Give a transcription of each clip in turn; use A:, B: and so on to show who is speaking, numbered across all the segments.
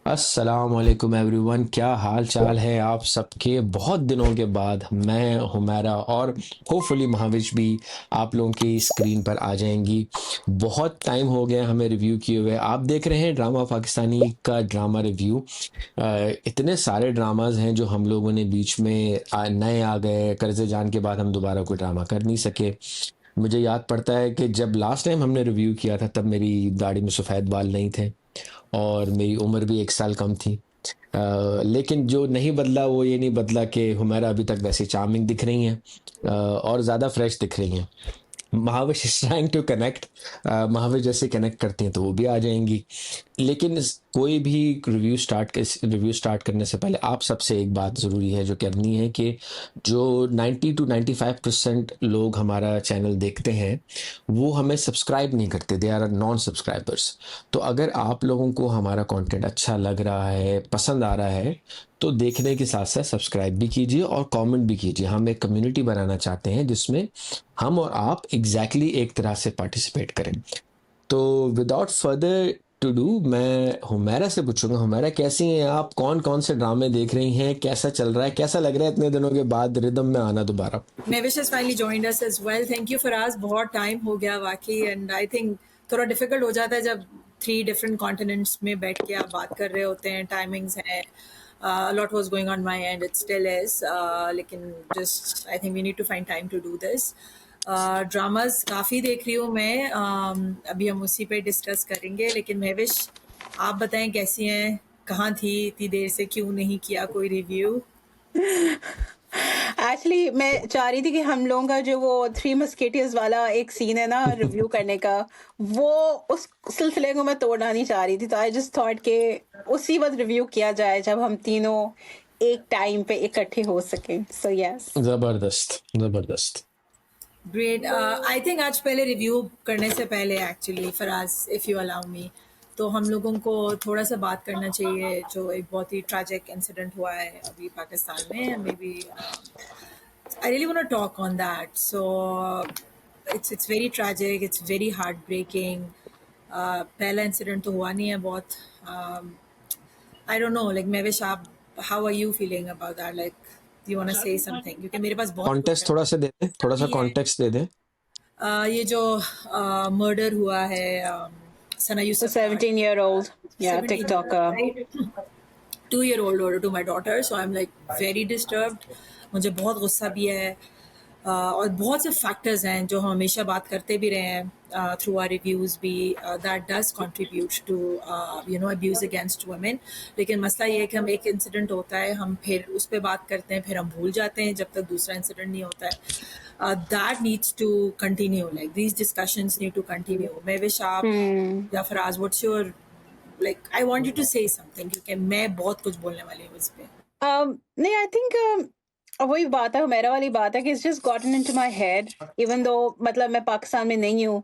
A: अस्सलाम वालेकुम एवरीवन, क्या हाल चाल है आप सबके। बहुत दिनों के बाद मैं हुमैरा और होपफुली महाविश भी आप लोगों की स्क्रीन पर आ जाएंगी। बहुत टाइम हो गया हमें रिव्यू किए हुए। आप देख रहे हैं ड्रामा पाकिस्तानी का ड्रामा रिव्यू। इतने सारे ड्रामाज हैं जो हम लोगों ने बीच में नए आ गए, कर्जे जान के बाद हम दोबारा कोई ड्रामा कर नहीं सके। मुझे याद पड़ता है कि जब लास्ट टाइम हमने रिव्यू किया था तब मेरी दाढ़ी में सफ़ेद बाल नहीं थे और मेरी उम्र भी 1 साल कम थी। लेकिन जो नहीं बदला वो ये नहीं बदला कि हुमैरा अभी तक वैसे चार्मिंग दिख रही हैं, और ज़्यादा फ्रेश दिख रही हैं। Mahavish is trying to connect. Mahavish जैसे कनेक्ट करती हैं तो वो भी आ जाएंगी। लेकिन कोई भी रिव्यू स्टार्ट करने से पहले आप सबसे एक बात ज़रूरी है जो करनी है कि जो 90 टू 95% लोग हमारा चैनल देखते हैं वो हमें सब्सक्राइब नहीं करते, दे आर नॉन सब्सक्राइबर्स। तो अगर आप लोगों को हमारा कंटेंट अच्छा लग रहा है, पसंद आ रहा है, तो देखने के साथ साथ सब्सक्राइब भी कीजिए और कमेंट भी कीजिए। हम एक कम्युनिटी बनाना चाहते हैं जिसमें हम और आप एक तरह से पार्टिसिपेट करें। तो विदाउट फर्दर टू डू मैं हुमैरा से पूछूंगा, हुमैरा कैसी हैं आप, कौन कौन से ड्रामे देख रही हैं, कैसा चल रहा है, कैसा लग रहा है इतने दिनों के बाद रिदम में आना दोबारा।
B: Mavish has finally joined us as well. Thank you Faraz. बहुत टाइम हो गया वाकई एंड आई थिंक थोड़ा डिफिकल्ट हो जाता है जब 3 डिफरेंट कॉन्टिनेंट्स में बैठ के आप बात कर रहे होते हैं। टाइमिंग्स हैं, lot was going on my end it still is, लेकिन just I think we need to find time to do this. Dramas काफ़ी देख रही हूँ मैं, अभी हम उसी पे डिस्कस करेंगे। लेकिन महविश आप बताएं कैसी हैं, कहाँ थी इतनी देर से, क्यों नहीं किया कोई रिव्यू?
C: एक्चुअली मैं चाह रही थी कि हम लोगों का जो वो थ्री मस्केटियर्स वाला एक सीन है ना रिव्यू करने का, वो उस सिलसिले को मैं तोड़ना नहीं चाह रही थी। तो आई जस्ट थॉट कि उसी वक्त रिव्यू किया जाए जब हम तीनों एक टाइम पे इकट्ठे हो सके। सो यस,
A: ज़बरदस्त ज़बरदस्त।
B: ग्रेट। आई थिंक आज पहले रिव्यू करने से पहले actually Faraz, if you allow me, तो हम लोगों को थोड़ा सा बात करना चाहिए जो एक बहुत ही ट्रैजिक इंसिडेंट हुआ है अभी पाकिस्तान में। Maybe I really want to talk on that. So it's very tragic, it's very heartbreaking. पहला इंसिडेंट तो हुआ नहीं है बहुत। I don't know, like Mahwish आप, how are you feeling about that? Like you want to say something, क्योंकि मेरे पास बहुत कुछ
A: कॉन्टेक्स्ट थोड़ा सा दे दे, थोड़ा सा
B: है।
A: कॉन्टेक्स्ट दे दे।
B: ये जो मर्डर हुआ है सना
C: द
B: यूसुफ का,
C: 17-year-old, या
B: 17
C: टिकटॉक का।
B: Right, 2 year old order to my daughter, so I'm like very disturbed. मुझे बहुत गुस्सा भी है, और बहुत से फैक्टर्स हैं जो हम हमेशा बात करते भी रहे हैं थ्रू आर रिव्यूज़ भी, that does contribute to you know abuse against women. लेकिन मसला ये है कि हम एक इंसिडेंट होता है, हम फिर उस पर बात करते हैं, फिर हम भूल जाते हैं जब तक दूसरा इंसिडेंट नहीं होता है। That needs to continue, like these discussions need to continue. मैं विश आप या Faraz, what's your, like I want you to say something, क्योंकि मैं बहुत कुछ बोलने वाली हूँ इस पे।
C: नहीं, आई थिंक वही बात है, मेरा वाली बात है कि it's just gotten into my head. Even though मतलब मैं पाकिस्तान में नहीं हूँ,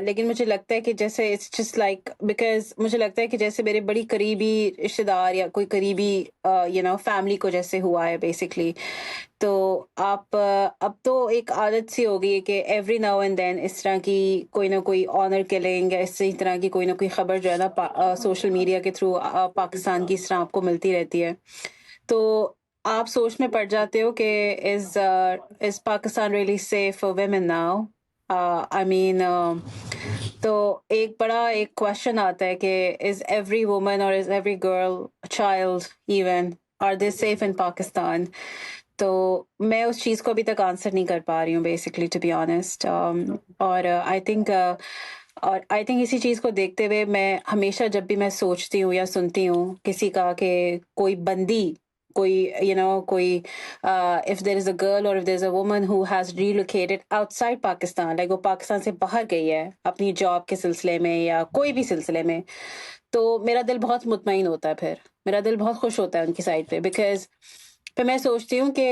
C: लेकिन मुझे लगता है कि जैसे इट्स जस्ट लाइक, बिकॉज मुझे लगता है कि जैसे मेरे बड़ी करीबी रिश्तेदार या कोई करीबी यू नो फैमिली को जैसे हुआ है बेसिकली। तो आप अब तो एक आदत सी हो गई है कि एवरी नाउ एंड देन इस तरह की कोई ना कोई ऑनर किलिंग या इसी तरह की कोई ना कोई खबर जो है ना सोशल मीडिया के थ्रू पाकिस्तान की इस तरह आपको मिलती रहती है। तो आप सोच में पड़ जाते हो कि is Pakistan really safe for women now? I mean, तो एक क्वेश्चन आता है कि इज एवरी वुमन और is every girl, child even, are they safe in Pakistan? तो मैं उस चीज़ को अभी तक आंसर नहीं कर पा रही हूँ बेसिकली, टू बी ऑनेस्ट। और आई थिंक इसी चीज़ को देखते हुए मैं हमेशा जब भी मैं सोचती हूँ या सुनती हूँ किसी का कि कोई बंदी, कोई कोई if there is a girl or if there's a woman who has relocated outside Pakistan, like वो पाकिस्तान से बाहर गई है अपनी जॉब के सिलसिले में या कोई भी सिलसिले में, तो मेरा दिल बहुत मुतमईन होता है, फिर मेरा दिल बहुत खुश होता है उनकी साइड पे। बिकॉज फिर मैं सोचती हूँ कि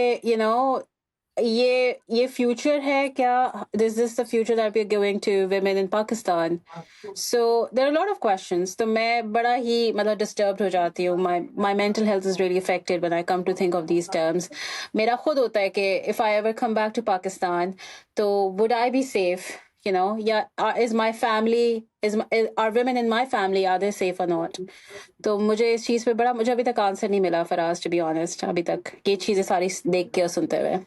C: ये फ्यूचर है क्या? This is the future that we are giving to women in Pakistan? So there are a lot of questions. तो मैं बड़ा ही मतलब डिस्टर्ब हो जाती हूँ। My mental health is really affected when I come to think of these terms. मेरा खुद होता है कि if I ever come back to Pakistan, तो would I be safe? you know, yeah, is my family, are women in my family, are they safe or not? तो मुझे इस चीज पे बड़ा, मुझे अभी तक आंसर नहीं मिला फराज, टू बी ऑनेस्ट, अभी तक ये चीजें सारी देख के और सुनते हुए।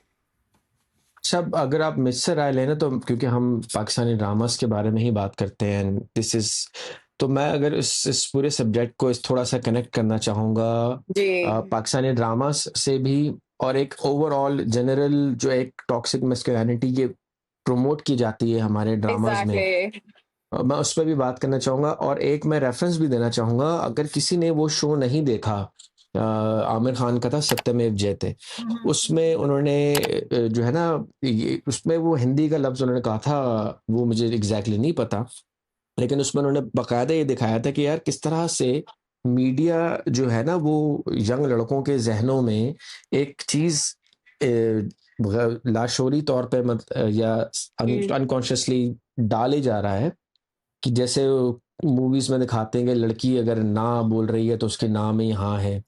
A: सब अगर आप मुझसे राय लेना तो, क्योंकि हम पाकिस्तानी ड्रामास के बारे में ही बात करते हैं, दिस इज, तो मैं अगर इस पूरे सब्जेक्ट को थोड़ा सा कनेक्ट करना चाहूँगा
C: जी
A: पाकिस्तानी ड्रामास से भी, और एक ओवरऑल जनरल जो एक टॉक्सिक मैस्कुलिनिटी के प्रमोट की जाती है हमारे ड्रामास में,
C: एग्जैक्टली।
A: मैं उस पर भी बात करना चाहूँगा। और एक मैं रेफरेंस भी देना चाहूँगा, अगर किसी ने वो शो नहीं देखा, आमिर खान का था सत्यमेव जयते, उसमें उन्होंने जो है ना, उसमें वो हिंदी का लफ्ज़ उन्होंने कहा था, वो मुझे एग्जैक्टली नहीं पता, लेकिन उसमें उन्होंने बाकायदा ये दिखाया था कि यार किस तरह से मीडिया जो है ना, वो यंग लड़कों के जहनों में एक चीज़ लाशोरी तौर पे या अनकॉन्शियसली डाले जा रहा है, कि जैसे मूवीज में दिखाते हैं कि लड़की अगर ना बोल रही है तो उसके नाम ही हाँ है,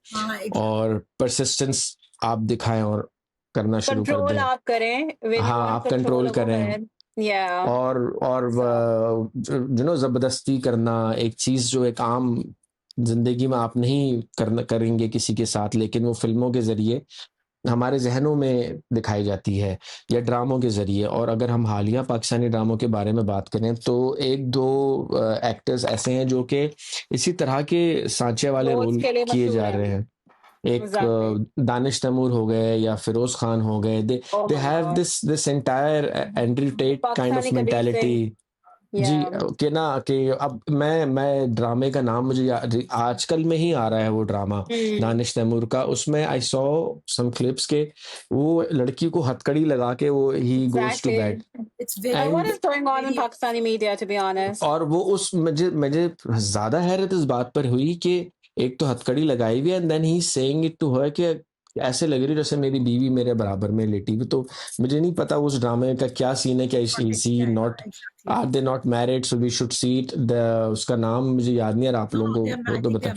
A: और परसिस्टेंस आप दिखाएं और करना शुरू कर
C: कंट्रोल
A: दें,
C: आप करें,
A: हाँ आप कंट्रोल करें, और जो नो ज़बरदस्ती करना, एक चीज़ जो एक आम जिंदगी में आप नहीं करेंगे किसी के साथ, लेकिन वो फिल्मों के जरिए हमारे जहनों में दिखाई जाती है, या ड्रामों के ज़रिए। और अगर हम हालिया पाकिस्तानी ड्रामों के बारे में बात करें तो एक दो एक्टर्स ऐसे हैं जो कि इसी तरह के सांचे वाले रोल किए जा रहे हैं। एक दानिश तैमूर हो गए या फिरोज खान हो गए, they have this entire Andrew Tate kind of mentality जी, कि ना कि अब मैं ड्रामे का नाम मुझे आजकल में ही आ रहा है, वो ड्रामा दानिश तैमूर का, उसमें आई सॉ सम क्लिप्स के वो लड़की को हथकड़ी लगा के वो ही goes to bed,
C: what is going on in Pakistani media, to be honest.
A: और वो उस मुझे ज्यादा हैरत इस बात पर हुई कि एक तो हथकड़ी लगाई हुई है, and then he saying it to her कि ऐसे लग रही जैसे मेरी बीवी मेरे बराबर में लेटी हुई। तो मुझे नहीं पता उस ड्रामे का क्या सीन है, क्या इसी not, are they not married, so we should see it, उसका नाम मुझे याद नहीं है, आप लोगों को वो तो बता।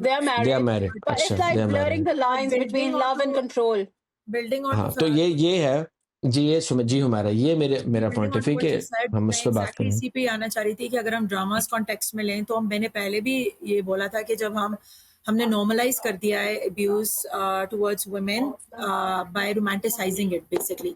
C: They are married, but
A: अच्छा,
C: it's like blurring the lines between love and control.
B: Building
A: तो ये है जी, ये सुमित जी हमारा ये मेरा पॉइंट ऑफ व्यू कि हम उस पर बात करें।
B: इसी पे आना चाह रही थी कि अगर हम ड्रामास कॉन्टेक्स्ट में लें तो मैंने पहले भी ये बोला था कि जब हमने नॉर्मलाइज कर दिया है abuse towards women bye romanticising it basically.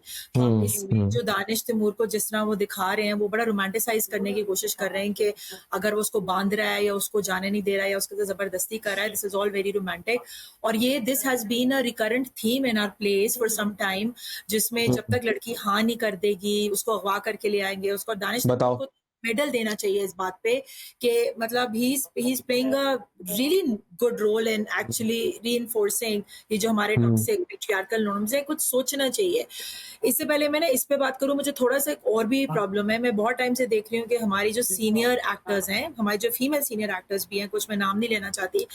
B: इसमें जो दानिश तैमूर को जिस तरह वो दिखा रहे हैं, वो बड़ा रोमांटिसाइज करने की कोशिश कर रहे हैं कि अगर वो उसको बांध रहा है या उसको जाने नहीं दे रहा है या उसके साथ जबरदस्ती कर रहा है, this is all very romantic. और ये this has been a recurrent theme in our place for some time, जिसमें जब तक लड़की हाँ नहीं कर देगी उसको अगवा करके ले आएंगे उसको। दानिश तैमूर को मेडल देना चाहिए इस बात पे कि मतलब he is playing a really good role in actually reinforcing ये जो हमारे टॉक्सिक पैट्रियार्कल नॉर्म्स है, कुछ सोचना चाहिए। इससे पहले मैंने इस पे बात करूं, मुझे थोड़ा सा एक और भी प्रॉब्लम है। मैं बहुत टाइम से देख रही हूँ कि हमारी जो सीनियर एक्टर्स हैं, हमारी जो फीमेल सीनियर एक्टर्स भी हैं, कुछ मैं नाम नहीं लेना चाहती,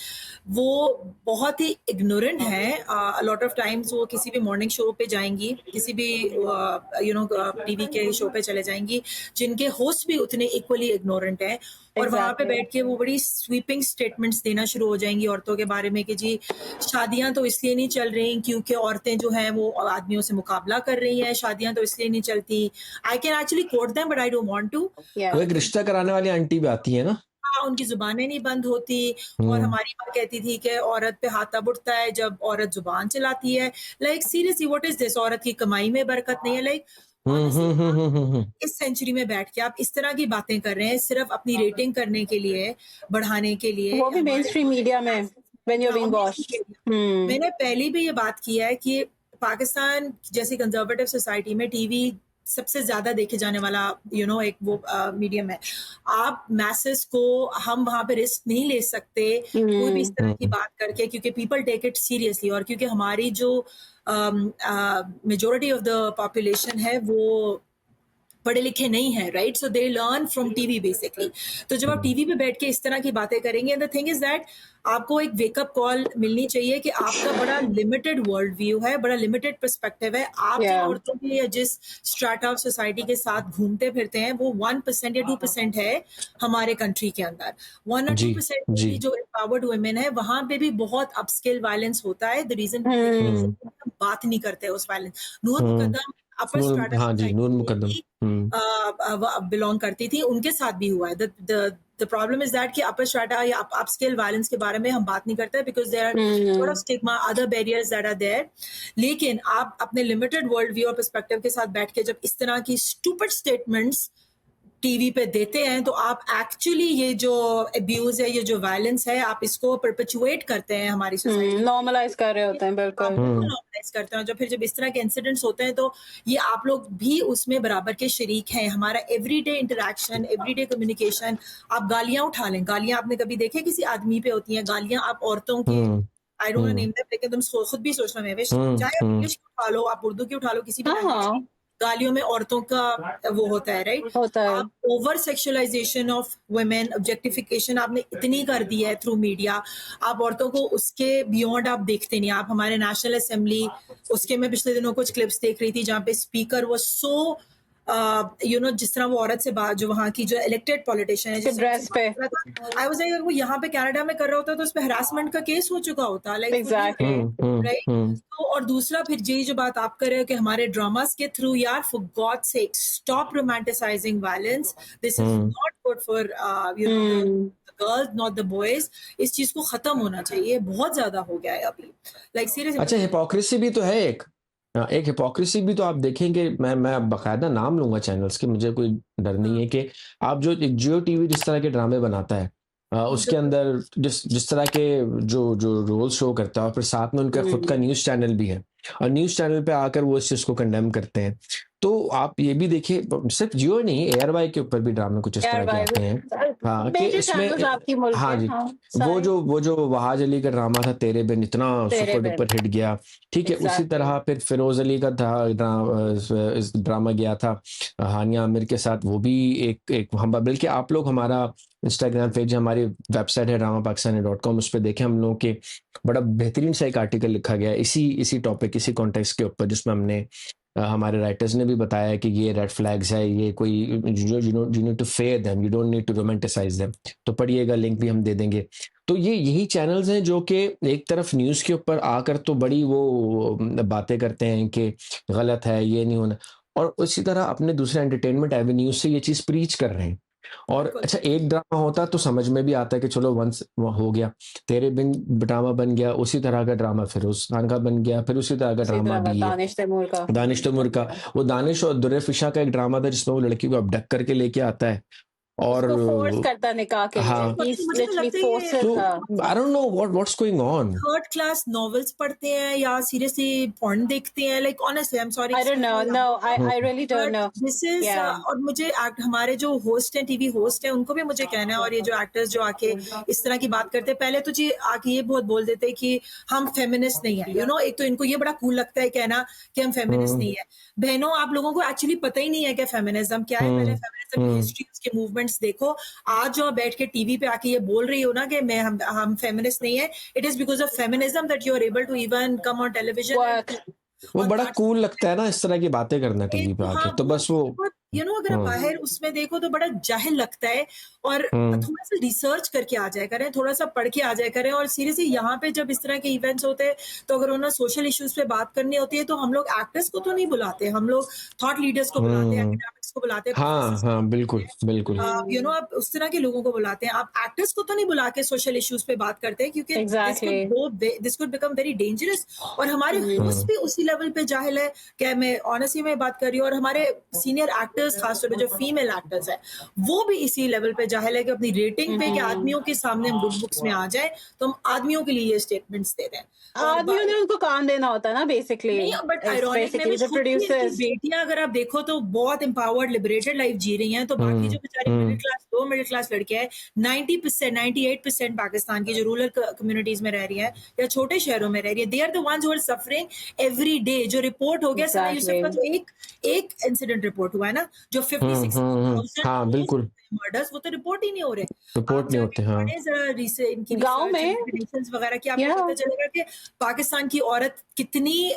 B: वो बहुत ही इग्नोरेंट हैं। लॉट ऑफ टाइम्स वो किसी भी मॉर्निंग शो पे जाएंगी, किसी भी टीवी के शो पे चले जाएंगी जिनके होस्ट भी उतने इक्वली इग्नोरेंट हैं, और वहां पे बैठ के वो बड़ी स्वीपिंग स्टेटमेंट्स देना शुरू हो जाएंगी औरतों के बारे में कि जी शादियां तो इसलिए नहीं चल रही क्योंकि औरतें जो हैं वो आदमियों से मुकाबला कर रही हैं, शादियां तो इसलिए नहीं चलती। I can actually quote them but I don't want to.
A: वो एक रिश्ता कराने वाली आंटी भी आती है ना,
B: उनकी जुबानें नहीं बंद होती। और हमारी माँ कहती थी कि औरत पे हाथ तब उठता है जब औरत जुबान चलाती है। Like seriously what is this? औरत की कमाई में बरकत नहीं है? लाइक इस सेंचुरी में बैठ के आप इस तरह की बातें कर रहे हैं सिर्फ अपनी रेटिंग करने के लिए, बढ़ाने के लिए,
C: वो भी मेन स्ट्रीम मीडिया में when you're being watched.
B: मैंने पहले भी ये बात किया है कि पाकिस्तान जैसी कंजर्वेटिव सोसाइटी में टीवी सबसे ज्यादा देखे जाने वाला एक वो मीडियम है। आप मैसेस को हम वहां पे रिस्क नहीं ले सकते कोई भी इस तरह की बात करके, क्योंकि पीपल टेक इट सीरियसली, और क्योंकि हमारी जो मेजोरिटी ऑफ द पॉपुलेशन है वो पढ़े लिखे नहीं है, right? So they learn from TV basically. तो जब आप टीवी पे बैठ के इस तरह की बातें करेंगे, द थिंग इज दैट आपको एक वेकअप कॉल मिलनी चाहिए कि आपका बड़ा लिमिटेड वर्ल्ड व्यू है, बड़ा लिमिटेड पर्सपेक्टिव है। आप जिन औरतों के या जिस स्ट्राटा ऑफ सोसाइटी के साथ घूमते फिरते हैं वो 1% या 2% है हमारे कंट्री के अंदर। 1 और 2% की जो एम्पावर्ड वुमेन है वहां पे भी बहुत अपस्किल वायलेंस होता है। द रीजन बात नहीं करते उस वायलेंस। नूर मुकद्दम अपर स्ट्राटा
A: हाँ जी, नूर मुकद्दम।
B: बिलोंग करती थी, उनके साथ भी हुआ है। द प्रॉब्लम इज दैट कि अपर स्ट्राटा या अपस्केल वायलेंस के बारे में हम बात नहीं करते because there are lot of stigma, other barriers that are there. लेकिन आप अपने लिमिटेड वर्ल्ड व्यू और पर्सपेक्टिव के साथ बैठ के जब इस तरह की स्टूपिड स्टेटमेंट्स टीवी पे देते हैं तो आप एक्चुअली ये जो अब्यूज है, ये जो वायलेंस है, आप इसको परपेचुएट करते हैं हमारी सोसाइटी,
C: नॉर्मलाइज कर रहे होते हैं, बिल्कुल
B: नॉर्मलाइज करते हैं। फिर जब इस तरह के इंसिडेंट्स होते हैं तो ये आप लोग भी उसमें बराबर के शरीक हैं। हमारा एवरीडे इंटरेक्शन, एवरीडे कम्युनिकेशन, आप गालियां उठा लें, गालियां आपने कभी देखे किसी आदमी पे होती हैं, गालियां आप औरतों की, आई डोंट नेम दैम, लेकिन तुम खुद भी सोच लो महवेश, चाहे आप इंग्लिश की उठा लो, आप उर्दू की उठा लो, किसी भी language की, गालियों में औरतों का वो होता है, राइट?
C: होता है।
B: आप over sexualisation of women, objectification आपने इतनी कर दी है थ्रू मीडिया, आप औरतों को उसके बियॉन्ड आप देखते नहीं। आप हमारे नेशनल असेंबली, उसके मैं पिछले दिनों कुछ क्लिप्स देख रही थी जहाँ पे स्पीकर वो सो जिस तरह वो औरत से बात, जो वहाँ की जो इलेक्टेड पॉलिटिशियन है,
C: ड्रेस पे,
B: आई वाज लाइक वो यहाँ पे कनाडा में कर रहा होता तो उस पे हरासमेंट का केस हो चुका होता, लाइक
C: एग्जैक्टली,
B: राइट? तो और दूसरा फिर यही जो बात आप कर रहे हो कि हमारे ड्रामास के थ्रू, यार for God sake stop romanticising violence, this is not good for girls, not the boys. इस चीज को खत्म होना चाहिए, बहुत ज्यादा हो गया है अभी, लाइक सीरियसली।
A: अच्छा, हिपोक्रेसी भी तो है एक हिपोक्रेसी भी तो आप देखेंगे। मैं बकायदा नाम लूंगा चैनल्स के, मुझे कोई डर नहीं है कि आप जो जियो टीवी जिस तरह के ड्रामे बनाता है, उसके अंदर जिस तरह के जो जो रोल शो करता है, और फिर साथ में उनका खुद का न्यूज़ चैनल भी है, और न्यूज़ चैनल पे आकर वो इस चीज़ को कंडेम करते हैं। तो आप ये भी देखिए, सिर्फ जियो नहीं, एयरवाई के ऊपर भी ड्रामे कुछ इस तरह के आते हैं। हाँ, कि इसमें हाँ जी, वो जो वहाज अली का ड्रामा था तेरे बिन, इतना सुपर डुपर हिट गया, ठीक है। उसी तरह फिर फिरोज अली का ड्रामा गया था हानिया आमिर के साथ, वो भी एक हम, बल्कि आप लोग हमारा इंस्टाग्राम पेज, हमारी वेबसाइट है dramapakistani.com, उस पर देखें, हम लोगों के बड़ा बेहतरीन सा एक आर्टिकल लिखा गया है इसी टॉपिक, इसी कॉन्टेक्स्ट के ऊपर, जिसमें हमने हमारे राइटर्स ने भी बताया कि ये रेड फ्लैग्स है, ये कोई you need to fear them, you don't need to romanticise them. तो पढ़िएगा, लिंक भी हम दे देंगे। तो यही चैनल्स हैं जो कि एक तरफ न्यूज़ के ऊपर आकर तो बड़ी वो बातें करते हैं कि गलत है, ये नहीं होना, और उसी तरह अपने दूसरे एंटरटेनमेंट एवेन्यूज से ये चीज़ प्रीच कर रहे हैं। और अच्छा, एक ड्रामा होता तो समझ में भी आता है कि चलो वंस हो गया, तेरे बिन ड्रामा बन गया, उसी तरह का ड्रामा फिरोज खान का बन गया, फिर उसी तरह का ड्रामा भी है दानिश तैमूर का। वो दानिश और दुर्रे फिशा का एक ड्रामा था जिसमें वो लड़की को अबडक्ट करके लेके आता है और
C: फोर्स करता निकाह के लिए।
A: I don't know what's going on.
B: Third class novels पढ़ते हैं या सीरियसली पॉर्न देखते हैं, like honestly I am sorry,
C: I don't know, no I really don't know
B: this is. और मुझे हमारे जो होस्ट हैं, टीवी होस्ट हैं, उनको भी मुझे कहना है, और ये जो एक्टर्स जो आके इस तरह की बात करते हैं, पहले तो जी आके ये बहुत बोल देते हैं कि हम फेमिनिस्ट नहीं है, एक तो इनको ये बड़ा कूल लगता है कहना कि हम फेमिनिस्ट नहीं है। बहनों, आप लोगों को एक्चुअली पता ही नहीं है कि फेमिनिज्म क्या है। पहले फेमिनिज्म की हिस्ट्री, उसके मूवमेंट्स देखो। आज जो बैठ के टीवी पे आके ये बोल रही हो ना कि हम फेमिनिस्ट नहीं है, it is because of feminism that you are able to even come on television.
A: वो बड़ा कूल लगता है ना इस तरह की बातें करना टीवी पे आके, तो बस वो
B: अगर आप बाहर उसमें देखो तो बड़ा जाहिल लगता है। और थोड़ा सा रिसर्च करके आ जाए करें, थोड़ा सा पढ़ के आ जाए करें। और सीरियसली यहाँ पे जब इस तरह के इवेंट्स होते हैं तो अगर उन्हें सोशल इश्यूज पे बात करनी होती है तो हम लोग एक्टर्स को तो नहीं बुलाते, हम लोग थॉट लीडर्स को बुलाते हैं, एकेडमिक्स को बुलाते हैं।
A: हाँ, बिल्कुल बिल्कुल।
B: आप उस तरह के लोगों को बुलाते हैं, आप एक्टर्स को तो नहीं बुला के सोशल इश्यूज पे बात करते हैं, क्योंकि this could become very dangerous. और हमारे होस्ट भी उसी लेवल पे जाहिल है, क्या मैं ऑनेस्टली में बात कर रही हूँ। और हमारे सीनियर एक्टर्स, खासतौर पे जो फीमेल एक्टर्स है, वो भी इसी लेवल पे जाहिल है कि अपनी रेटिंग पे कि आदमियों के सामने हम गुड बुक्स में आ जाए तो हम आदमियों के लिए ये स्टेटमेंट्स दे दें।
C: आदमियों ने उनको काम देना होता है ना बेसिकली।
B: बट बेटियां अगर आप देखो तो बहुत एम्पावर्ड, लिबरेटेड लाइफ जी रही हैं। तो बाकी जो बेचारी मिडिल क्लास लड़कियां हैं, 90%, 98% पाकिस्तान की जो रूरल कम्युनिटीज में रह रही है या छोटे शहरों में रह रही है, they are the ones who are suffering every day. जो रिपोर्ट हो गया सना यूसुफ का, जो एक इंसिडेंट रिपोर्ट हुआ है ना, जो 56,000
A: बिल्कुल
B: मर्डर्स, वो तो रिपोर्ट ही नहीं हो रहे,
A: रिपोर्ट नहीं होते। हाँ,
B: इनकी
C: गांव में
B: वगैरह की आपको पता चलेगा कि पाकिस्तान की औरत कितनी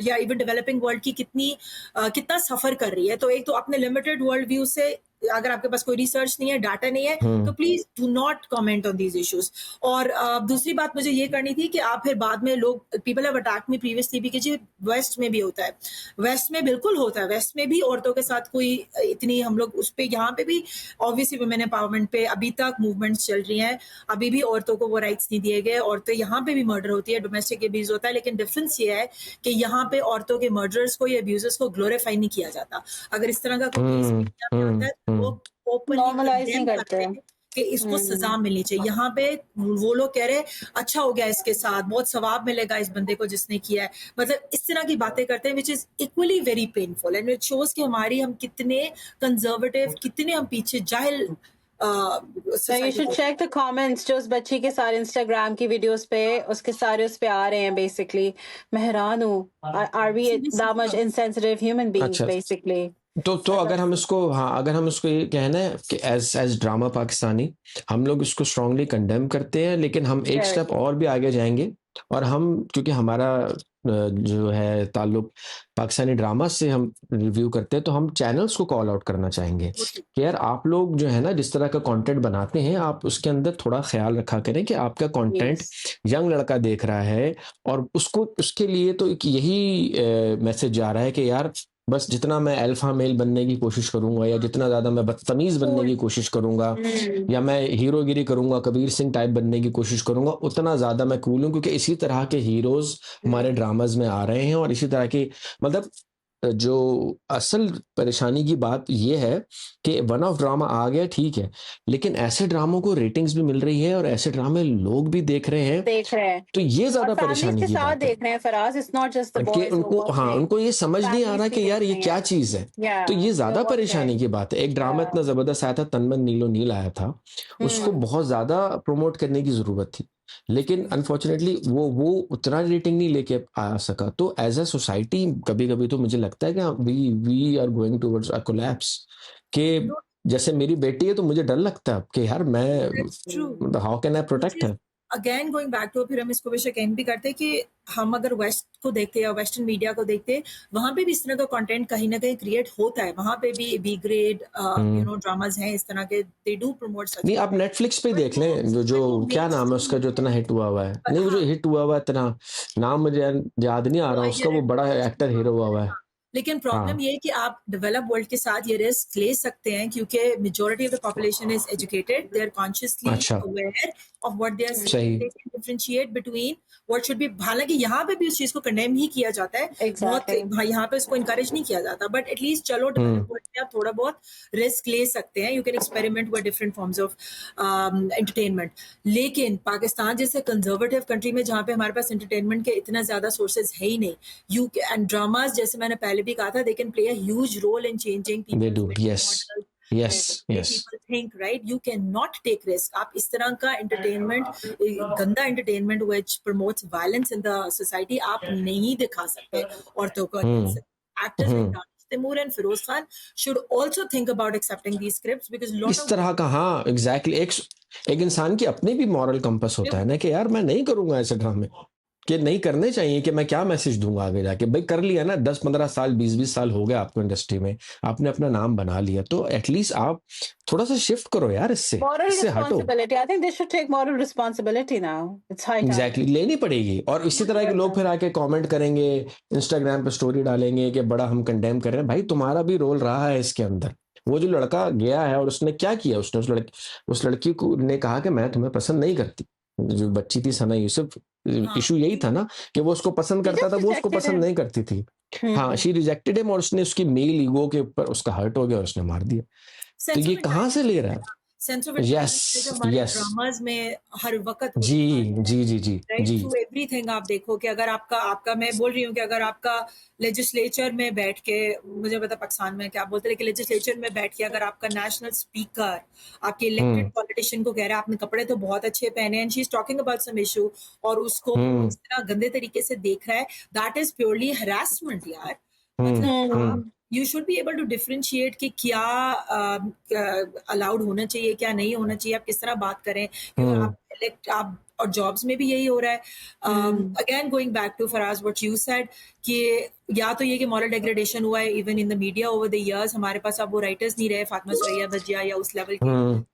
B: या इवन डेवलपिंग वर्ल्ड की कितना सफर कर रही है। तो एक तो अपने लिमिटेड वर्ल्ड व्यू से अगर आपके पास कोई रिसर्च नहीं है, डाटा नहीं है,
A: हम्म
B: तो please do not comment on these issues. और दूसरी बात मुझे ये करनी थी कि आप फिर बाद में लोग, people have attacked me previously भी कि जी वेस्ट में भी होता है। वेस्ट में बिल्कुल होता है, वेस्ट में भी औरतों के साथ कोई इतनी, हम लोग उस पे, यहाँ पे भी ऑब्वियसली वुमेन एम्पावरमेंट पे अभी तक मूवमेंट्स चल रही हैं, अभी भी औरतों को वो राइट्स नहीं दिए गए। औरतें यहाँ पे भी मर्डर होती है, डोमेस्टिक अब्यूज होता है, लेकिन डिफरेंस ये है कि यहाँ पे औरतों के मर्डर्स को या अब्यूजर्स को ग्लोरीफाई नहीं किया जाता। अगर इस तरह का कोई केस मीडिया में आता है तो लोग ओपनली
C: नॉर्मलाइज नहीं
B: कंडेम
C: करते
B: करते हैं कि इसको सजा मिलनी चाहिए। यहाँ पे वो लोग कह रहे अच्छा हो गया इसके साथ, बहुत सवाब मिलेगा इस बंदे को जिसने किया है, मतलब इस तरह की बातें करते हैं, which is equally very painful and it shows कि हमारी, हम कितने कंजर्वेटिव, कितने हम पीछे जाहिल
C: So you should check the comments जो उस बच्ची के सारे इंस्टाग्राम की वीडियोस पे, उसके सारे उस पे आ रहे हैं बेसिकली। मैं हैरान हूँ, are we that much insensitive human beings
A: अच्छा
C: basically?
A: तो अगर हम इसको, हाँ, अगर हम इसको ये कहना है कि एज ड्रामा पाकिस्तानी हम लोग इसको स्ट्रांगली कंडेम करते हैं, लेकिन हम एक
C: Very.
A: स्टेप और भी आगे जाएंगे। और हम, क्योंकि हमारा जो है ताल्लुक पाकिस्तानी ड्रामा से हम रिव्यू करते हैं, तो हम चैनल्स को कॉल आउट करना चाहेंगे कि यार आप लोग जो है ना, जिस तरह का कंटेंट बनाते हैं, आप उसके अंदर थोड़ा ख्याल रखा करें कि आपका कंटेंट
C: Yes.
A: यंग लड़का देख रहा है, और उसको, उसके लिए तो एक यही मैसेज जा रहा है कि यार बस जितना मैं अल्फा मेल बनने की कोशिश करूंगा, या जितना ज़्यादा मैं बदतमीज़ बनने की कोशिश करूंगा, या मैं हीरोगिरी करूंगा, कबीर सिंह टाइप बनने की कोशिश करूंगा, उतना ज़्यादा मैं कूल हूँ, क्योंकि इसी तरह के हीरोज़ हमारे ड्रामाज में आ रहे हैं। और इसी तरह की, मतलब जो असल परेशानी की बात ये है कि वन ऑफ ड्रामा आ गया, ठीक है, लेकिन ऐसे ड्रामों को रेटिंग्स भी मिल रही है और ऐसे ड्रामे लोग भी देख रहे हैं, तो ये
C: और
A: ज़्यादा
C: families
A: परेशानी
C: के
A: की
C: साथ
A: बात है
C: देख रहे हैं Faraz, it's not just the
A: कि
C: boys who are
A: उनको, हाँ,
C: watching,
A: उनको ये समझ नहीं आ
C: families
A: रहा
C: भी
A: कि
C: देख
A: यार ये
C: रहे
A: क्या
C: हैं।
A: चीज़ है।
C: Yeah,
A: तो ये
C: they're
A: ज़्यादा परेशानी
C: watching.
A: की बात है। एक ड्रामा इतना ज़बरदस्त आया था, तन मन नीलो नील आया था, उसको बहुत ज़्यादा प्रमोट करने की ज़रूरत थी, लेकिन अनफॉर्चुनेटली वो उतना रेटिंग नहीं लेके आ सका। तो एज अ सोसाइटी कभी कभी तो मुझे लगता है कि we are going towards a collapse, कि जैसे मेरी बेटी है तो मुझे डर लगता है कि यार मैं, how can I protect her.
B: Again going back to, फिर हम इसको विषय कहन भी करते हैं कि हम अगर वेस्ट को देखते हैं या वेस्टर्न मीडिया को देखते हैं, वहां पे भी इस तरह का कंटेंट कहीं ना कहीं क्रिएट होता है, वहां पे भी बी ग्रेड ड्रामाज हैं इस तरह के, दे डू प्रमोट सच।
A: नहीं, आप नेटफ्लिक्स पे देख लें, जो क्या नाम है उसका जो इतना हिट हुआ है, नहीं वो जो हिट हुआ है, इतना नाम मुझे याद नहीं आ रहा उसका, वो बड़ा एक्टर हीरो हुआ है।
B: लेकिन प्रॉब्लम ये है कि आप डेवलप वर्ल्ड के साथ ये रिस्क ले सकते हैं क्योंकि majority of the population is educated, they are consciously aware of what they are saying, they can differentiate between what should be. हालांकि यहाँ पे भी उस चीज को कंडेम ही किया जाता है, बहुत यहाँ पे उसको इनकरेज नहीं किया जाता, बट एटलीस्ट चलो डेवलप वर्ल्ड में आप थोड़ा बहुत रिस्क ले सकते हैं, you can experiment with different forms of entertainment. लेकिन पाकिस्तान जैसे कंजर्वेटिव कंट्री में जहाँ पे हमारे पास एंटरटेनमेंट के इतना ज्यादा सोर्सेज है ही नहीं, यू एंड ड्रामाज जैसे मैंने पहले भी कहा था, they can play a huge role in changing
A: They do,
B: people's
A: yes, yes, yes.
B: people think, right? You cannot take risk. आप इस तरह का entertainment, गंदा entertainment which promotes violence in the society आप नहीं दिखा सकते औरतों को। Actors like Danish Taimur and Feroz Khan should also think about accepting these scripts because
A: इस तरह का, हाँ, एग्जैक्टली, एक इंसान की अपनी भी मॉरल कंपस होता है ना कि यार मैं नहीं करूंगा ऐसे ड्रामे, कि नहीं करने चाहिए, कि मैं क्या मैसेज दूंगा आगे जाके। भाई कर लिया ना, 10-15 साल 20-20 साल हो गए आपको इंडस्ट्री में, आपने अपना नाम बना लिया, तो एटलीस्ट आप थोड़ा सा शिफ्ट करो यार, इससे हटो।
C: I think they should take moral responsibility now. It's high time.
A: Exactly, लेनी पड़ेगी। और इसी तरह के लोग फिर आके कमेंट करेंगे, इंस्टाग्राम पे स्टोरी डालेंगे कि बड़ा हम कंडेम कर रहे हैं। भाई तुम्हारा भी रोल रहा है इसके अंदर। वो जो लड़का गया है और उसने क्या किया, उसने उस लड़की को ने कहा कि मैं तुम्हें पसंद नहीं करती, जो बच्ची थी सना यूसुफ, इशू यही था ना कि वो उसको पसंद करता था, वो उसको पसंद नहीं करती थी। हाँ, शी रिजेक्टेड हिम, और उसने उसकी मेल ईगो के ऊपर उसका हर्ट हो गया और उसने मार दिया। तो ये कहाँ से ले रहा है? यस, यस,
B: ड्रामाज में हर वक्त
A: जी जी जी जी जी,
B: एवरीथिंग आप देखो कि अगर आपका मैं बोल रही हूँ कि अगर आपका लेजिस्लेचर में बैठ के, मुझे पता पाकिस्तान में क्या बोलते हैं, लेकिन लेजिस्लेचर में बैठ के अगर आपका नेशनल स्पीकर आपके इलेक्टेड पॉलिटिशियन को कह रहा है आपने कपड़े तो बहुत अच्छे पहने and she is talking about some issue, और उसको इस तरह गंदे तरीके से देख रहा है, दैट इज प्योरली हरासमेंट यार। मतलब you should be able to differentiate कि क्या अलाउड होना चाहिए, क्या नहीं होना चाहिए, आप किस तरह बात करें। आप और जॉब्स में भी यही हो रहा है. Again going back to Faraz what you said कि या तो ये कि मॉरल डेग्रेडेशन हुआ है even in the media over the years. हमारे पास अब वो राइटर्स नहीं रहे फातिमा सुरैया भजिया या उस लेवल के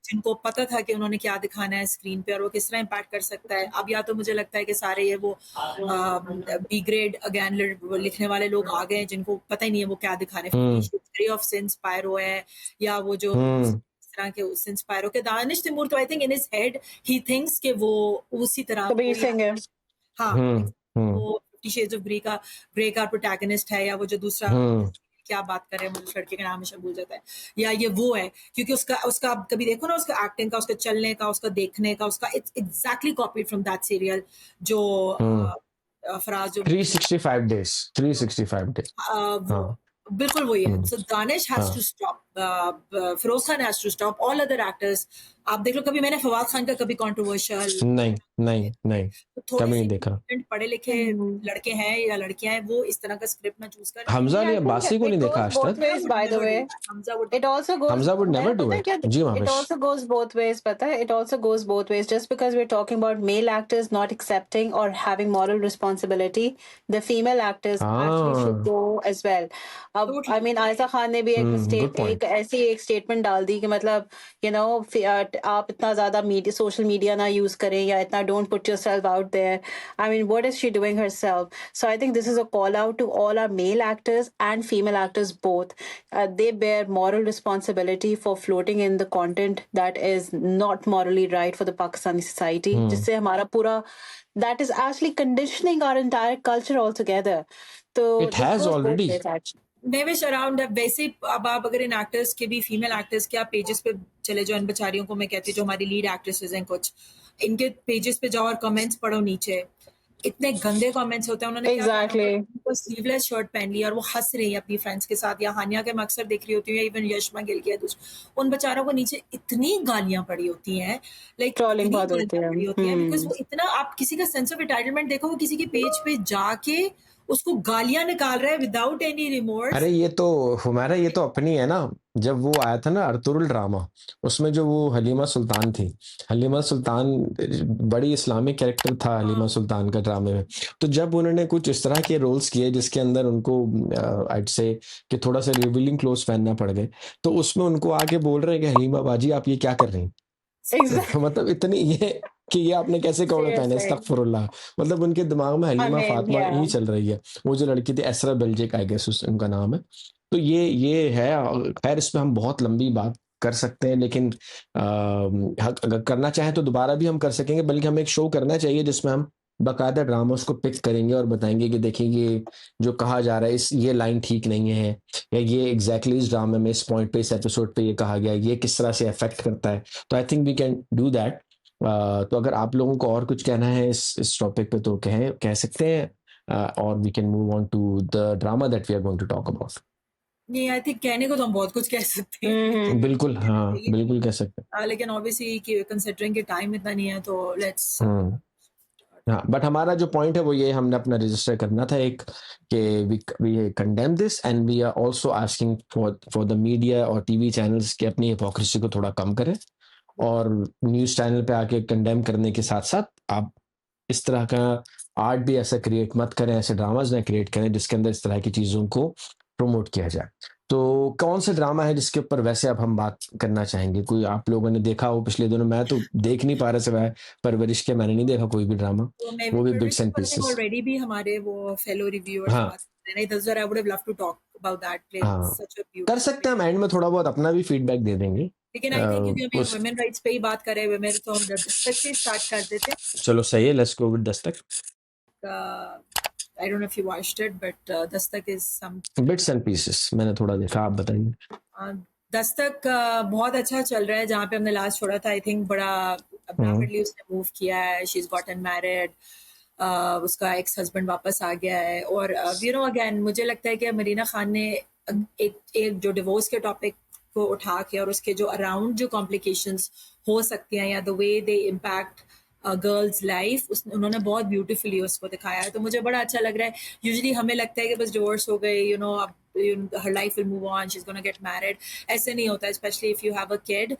B: जिनको पता था कि उन्होंने क्या दिखाना है स्क्रीन पे और वो किस तरह इम्पैक्ट कर सकता है. अब या तो मुझे लगता है कि सारे ये वो बी ग्रेड अगेन लिखने वाले लोग आ गए हैं जिनको पता ही नहीं है वो क्या दिखाने. 50 Shades Grey ऑफ सिंस पायरो है या वो जो इस तरह के उस इंस्पायरो के दानिश तिमूर तो I think in his head he thinks कि वो उसी तरह
C: कबीर सिंह है.
B: हाँ वो 50 Shades of ग्रे का प्रोटैगनिस्ट है या वो जो दूसरा क्या बात कर रहे हैं मुझे उस लड़के का नाम हमेशा भूल जाता है या ये वो है क्योंकि उसका आप कभी देखो ना उसका एक्टिंग का उसका चलने का उसका देखने का उसका it's exactly copied from that serial जो फराज जो
A: 365 days 365 days
B: वो बिल्कुल वही है. So Danish has to stop. Feroz Khan has to stop. All other actors. आप देख लो कभी मैंने फवाद खान का कभी कंट्रोवर्शियल
A: नहीं कभी नहीं देखा.
B: पढ़े लिखे लड़के हैं या लड़कियां हैं वो इस तरह का स्क्रिप्ट ना चूज कर.
A: हमजा अली अब्बासी को नहीं देखा आज
C: both ways, by the way. It also goes.
A: Hamza would never do it. Ji
C: It
A: Mahavish.
C: also goes both ways, पता है? It also goes both ways. Just because we're talking about male actors not accepting or having moral responsibility, the female actors actually should go as well. अब I mean Ayesha Khan ने भी एक ऐसी एक statement डाल दी कि मतलब you know आप इतना ज्यादा सोशल मीडिया ना यूज करें या इतना don't put yourself out there. I mean what is she doing herself? So I think this is a call out to all our male actors and female actors both. They bear moral responsibility for floating in the content that is not morally right for the Pakistani society. जिससे हमारा पूरा that is actually conditioning our entire culture altogether. So
A: it has already.
B: नेविश around वैसे अब आप अगर इन actors के भी female actors के आप पेजेस पे चले जाओ इन बेचारियों को मैं कहती हूँ जो हमारी लीड एक्ट्रेसेस हैं कुछ इनके पेजेस पे जाओ और कमेंट्स पढ़ो नीचे इतने गंदे कमेंट्स होते हैं. उन्होंने स्लीवलेस शर्ट पहन ली और वो हंस रही है अपनी फ्रेंड्स के साथ या हानिया के मैं अक्सर देख रही होती हूँ या इवन यशमा गिल की उन बेचारों को नीचे इतनी गालियां पड़ी होती हैं लाइक
C: ट्रोलिंग बहुत होती है
B: बिकॉज वो इतना आप किसी का सेंस ऑफ एंटाइटलमेंट देखो वो किसी के पेज पे जाके उसको गालियां निकाल रहा है विदाउट एनी रिमोर्स.
A: अरे ये तो हमारा ये तो अपनी है ना. जब वो आया था ना अर्तुरुल ड्रामा उसमें जो वो हलीमा सुल्तान थी. हलीमा सुल्तान बड़ी इस्लामिक कैरेक्टर था हलीमा सुल्तान का ड्रामे में. तो जब उन्होंने कुछ इस तरह के रोल्स किए जिसके अंदर उनको आइड से कि थोड़ा सा रिवीलिंग क्लोथ पहनना पड़ गए तो उसमें उनको आके बोल रहे हैं कि हलीमा बाजी आप ये क्या कर रही हैं. मतलब इतनी ये कि ये आपने कैसे कपड़े पहने अस्तगफुरुल्लाह. मतलब उनके दिमाग में हलीमा फातिमा ही चल रही है. वो जो लड़की थी एसरा बेल्जिक आई गेस उनका नाम है. तो ये है. खैर इस पे हम बहुत लंबी बात कर सकते हैं लेकिन अगर करना चाहें तो दोबारा भी हम कर सकेंगे बल्कि हमें एक शो करना चाहिए जिसमें हम बाकायदा ड्रामास को पिक करेंगे और बताएंगे कि देखिए ये जो कहा जा रहा है ये लाइन ठीक नहीं है या ये एग्जैक्टली इस ड्रामे में इस पॉइंट पे इस एपिसोड पे ये कहा गया ये किस तरह से अफेक्ट करता है. तो I think we can do that. तो अगर आप लोगों को और कुछ कहना है इस टॉपिक पे तो कह सकते हैं और we can move on to the drama that we are going to talk about.
B: नहीं आई थिंक कहने को तो हम बहुत कुछ कह सकते हैं.
A: बिल्कुल हाँ बिल्कुल कह सकते हैं
B: लेकिन ऑब्वियसली कि कंसीडरिंग के टाइम इतना नहीं है तो लेट्स
A: हाँ. बट हमारा जो पॉइंट है वो ये हमने अपना रजिस्टर करना था एक कि we condemn this and we are also asking for the media और टीवी चैनल्स के अपनी हिपोक्रेसी को थोड़ा कम करें और न्यूज़ चैनल पे आके कंडेम करने के साथ साथ आप इस तरह का आर्ट भी ऐसा क्रिएट मत करें ऐसे ड्रामाज ना क्रिएट करें जिसके अंदर इस तरह की चीज़ों को प्रमोट किया जाए. तो कौन सा ड्रामा है जिसके ऊपर वैसे अब हम बात करना चाहेंगे. कोई आप लोगों ने देखा हो पिछले दिनों. मैं तो देख नहीं पा रहा सिवाय परवरिश के मैंने नहीं देखा कोई भी ड्रामा. वो भी बिट्स एंड पीसेस
B: ऑलरेडी भी हमारे वो फेलो रिव्यूअर्स बात कर रहे हैं. That's what I would have loved to talk about that play. Such a beautiful
A: कर सकते हैं हम एंड में थोड़ा बहुत अपना भी फीडबैक दे देंगे.
B: लेकिन आई थिंक क्योंकि हम वुमेन राइट्स पे ही बात कर रहे हैं वुमेन तो हम दस्तक से स्टार्ट कर देते हैं.
A: चलो सही है let's go with Dastak.
B: I don't know if you watched it, but Dastak is some
A: bits and pieces. मैंने थोड़ा देखा. आप बताइए.
B: दस्तक बहुत अच्छा चल रहा है जहाँ पे हमने लास्ट छोड़ा था. आई थिंक बड़ा rapidly उसने मूव किया है. She's gotten married. उसका एक्स हस्बैंड वापस आ गया है और you know again मुझे लगता है कि मरीना खान ने एक जो डिवोर्स के टॉपिक को उठा के और उसके जो अराउंड जो कॉम्प्लिकेशंस हो सकती हैं या the way they impact girls life उन्होंने बहुत ब्यूटीफुली उसको दिखाया है. तो मुझे बड़ा अच्छा लग रहा है. यूजुअली हमें लगता है कि बस डिवोर्स हो गए अब her life will move on, she's going to get married. ऐसे नहीं होता, especially if you have a kid,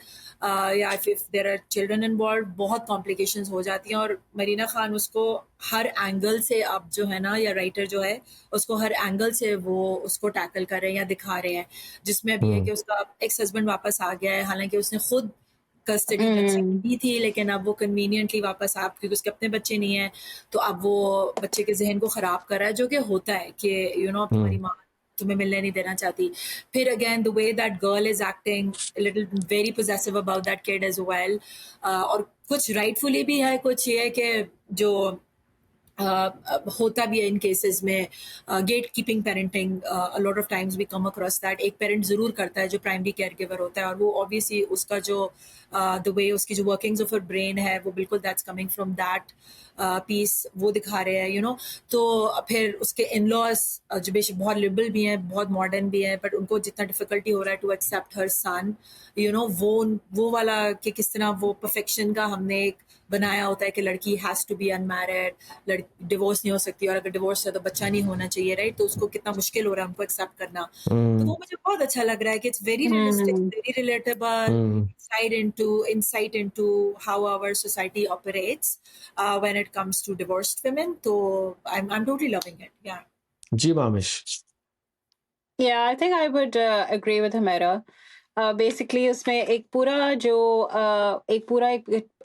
B: या if there are children involved, बहुत complications हो जाती हैं. और मरीना खान उसको हर एंगल से अब जो है ना, या राइटर जो है उसको हर एंगल से वो उसको टैकल कर रहे हैं या दिखा रहे हैं, जिसमें अभी है कि उसका एक्स हस्बैंड वापस आ गया है, हालांकि उसने खुद कस्टडी ली थी, लेकिन अब वो कन्वीनियंटली वापस आप, क्योंकि उसके अपने बच्चे नहीं है, तो अब वो बच्चे के जहन को खराब कर रहा है, जो कि होता है कि तुम्हारी माँ तुम्हें मिलने नहीं देना चाहती. फिर again the way that girl is acting little very possessive about that kid as well, और कुछ राइटफुली भी है, कुछ ये है कि जो होता भी है इन केसेस में, gate keeping parenting, a lot of times we come across that. एक पेरेंट ज़रूर करता है जो प्राइमरी केयर गिवर होता है, और वो ऑब्वियसली उसका जो द वे उसकी जो वर्किंग्स ऑफ हर ब्रेन है वो बिल्कुल that's coming from that piece वो दिखा रहे हैं, तो फिर उसके इन लॉज जो बेशक बहुत लिबरल भी हैं, बहुत मॉडर्न भी हैं, बट उनको जितना डिफिकल्टी हो रहा है टू एक्सेप्ट हर सन, वो वाला कि किस तरह वो परफेक्शन का हमने एक बनाया होता है कि लड़की हैज़ टू बी अनमैरिड, लड़की डिवोर्स नहीं हो सकती, और अगर डिवोर्स है तो बच्चा नहीं होना चाहिए, राइट? तो उसको कितना मुश्किल हो रहा है हमको एक्सेप्ट करना. तो वो मुझे बहुत अच्छा लग रहा है कि it's very realistic, very relatable, insight into how our society operates when it comes to divorced women. So I'm totally loving it. Yeah.
A: जी मामिश.
C: Yeah, I think I would agree with Humera. Basically उसमें एक पूरा जो एक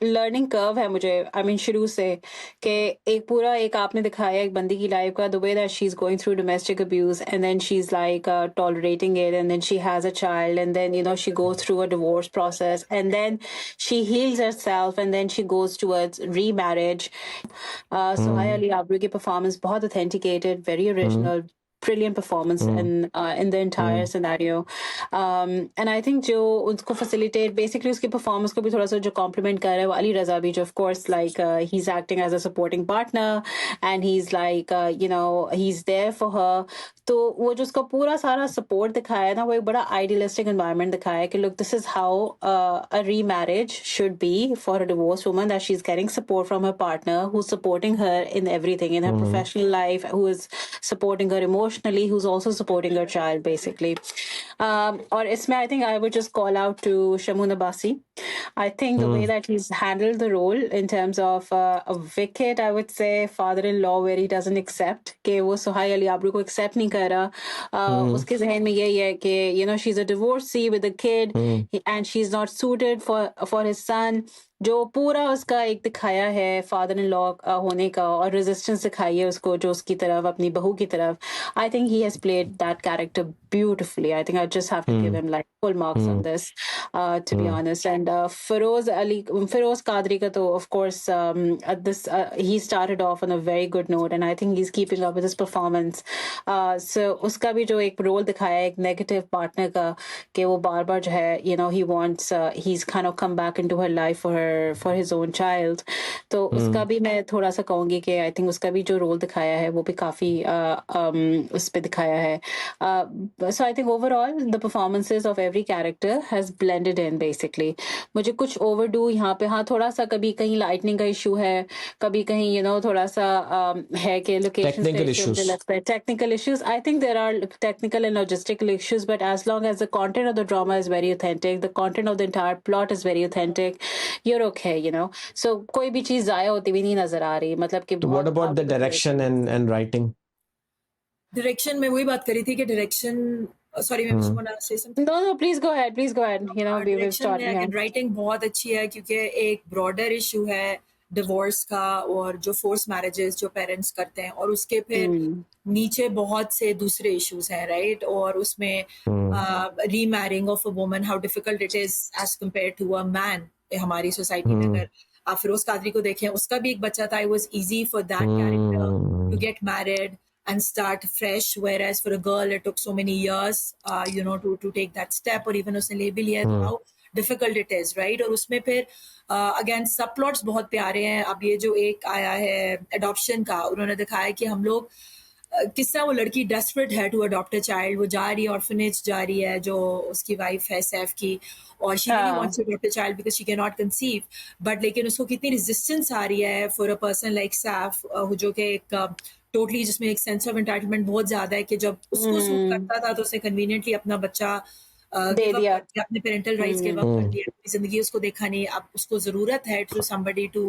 C: learning curve है मुझे, I mean शुरू से, कि एक आपने दिखाया एक बंदी की लाइफ का, the way that she is going through domestic abuse and then she is like tolerating it and then she has a child and then she goes through a divorce process and then she heals herself and then she goes towards remarriage. Sohai Ali Abro की performance बहुत authenticated, very original, brilliant performance in the entire scenario, and I think जो उसको facilitate basically उसकी performance को भी थोड़ा सा जो compliment कर रहा है वो अली रज़ा भी, जो of course like he's acting as a supporting partner and he's like he's there for her. तो वो जो उसका पूरा सारा support दिखाया है ना, वो एक बड़ा idealistic environment दिखाया है कि look, this is how a remarriage should be for a divorced woman, that she's getting support from her partner who's supporting her in everything, in her professional life, who is supporting her emotionally, who's also supporting her child basically. Or इसमें I think I would just call out to Shamoon Abbasi. I think the way that he's handled the role in terms of a wicked, I would say, father-in-law, where he doesn't accept कि वो सुहाय अली आबरू को accept नहीं कर रहा, उसके जहन में यही है कि she's a divorcee with a kid and she's not suited for his son. जो पूरा उसका एक दिखाया है फादर इन लॉ होने का, और रेजिस्टेंस दिखाई है उसको जो उसकी तरफ, अपनी बहू की तरफ. I think he has played that character beautifully. I think I just have to give him like full marks on this, to be honest. And Feroze Qadri का तो of course this he started off on a very good note and I think he is keeping up with his performance. So उसका भी जो एक role दिखाया है एक negative partner का, कि वो बार बार जो है he wants he's kind of come back into her life for his own child. तो उसका भी मैं थोड़ा सा कहूँगी कि आई थिंक उसका भी जो रोल दिखाया है वो भी काफ़ी उस पे दिखाया है. So I think overall the performances of every character has blended in basically. मुझे कुछ overdo यहाँ पे, हाँ थोड़ा सा कभी कहीं lightning का issue है, कभी कहीं थोड़ा सा है कि locations
A: Technical issues.
C: मुझे लगता है technical issues. I think there are technical and logistical issues, but as long as the content of the drama is very authentic, the content of the entire plot is very authentic, you're okay, so कोई भी चीज जाया होती भी नहीं नजर आ रही, मतलब कि
A: So what about the direction and writing?
B: Direction में वही बात करी थी कि डायरेक्शन, सॉरी मैं just wanna say something.
C: No, please go ahead, we've started here.
B: Writing बहुत अच्छी है, क्योंकि एक ब्रॉडर इशू है डिवोर्स का, और जो फोर्स मैरिजेस जो पेरेंट्स करते हैं, और उसके फिर नीचे बहुत से दूसरे इश्यूज हैं, राइट? और उसमें remarrying of a woman, how difficult it is as compare to a man हमारी सोसाइटी में. अगर आप फिरोज कादरी को देखें, उसका भी एक बच्चा था, it was easy for that character to get married and start fresh, whereas for a girl it took so many years to take that step, or even उसने ले भी लिया, how difficult it is, right? और उसमें फिर again subplots बहुत प्यारे हैं. अब ये जो एक आया है अडॉप्शन का, उन्होंने दिखाया कि हम लोग किस तरह वो लड़की डेस्परेट है टू अडॉप्ट अ चाइल्ड, वो जा रही है ऑर्फनेज जा रही है, जो उसकी वाइफ है सैफ की, और she really wants to adopt a child because she can not conceive, but लेकिन उसको कितनी रेजिस्टेंस आ रही है for a person like Saif, जो कि एक टोटली, जिसमें एक सेंस ऑफ एंटाइटलमेंट बहुत ज्यादा है कि जब उसको सूट करता था तो उसने कन्वीनियंटली अपना बच्चा
C: दे
B: गिव अप
C: दिया।
B: कर दिया, अपने पेरेंटल राइट्स गिव अप कर दिया, अपनी जिंदगी उसको देखा नहीं। अब उसको जरूरत है to somebody to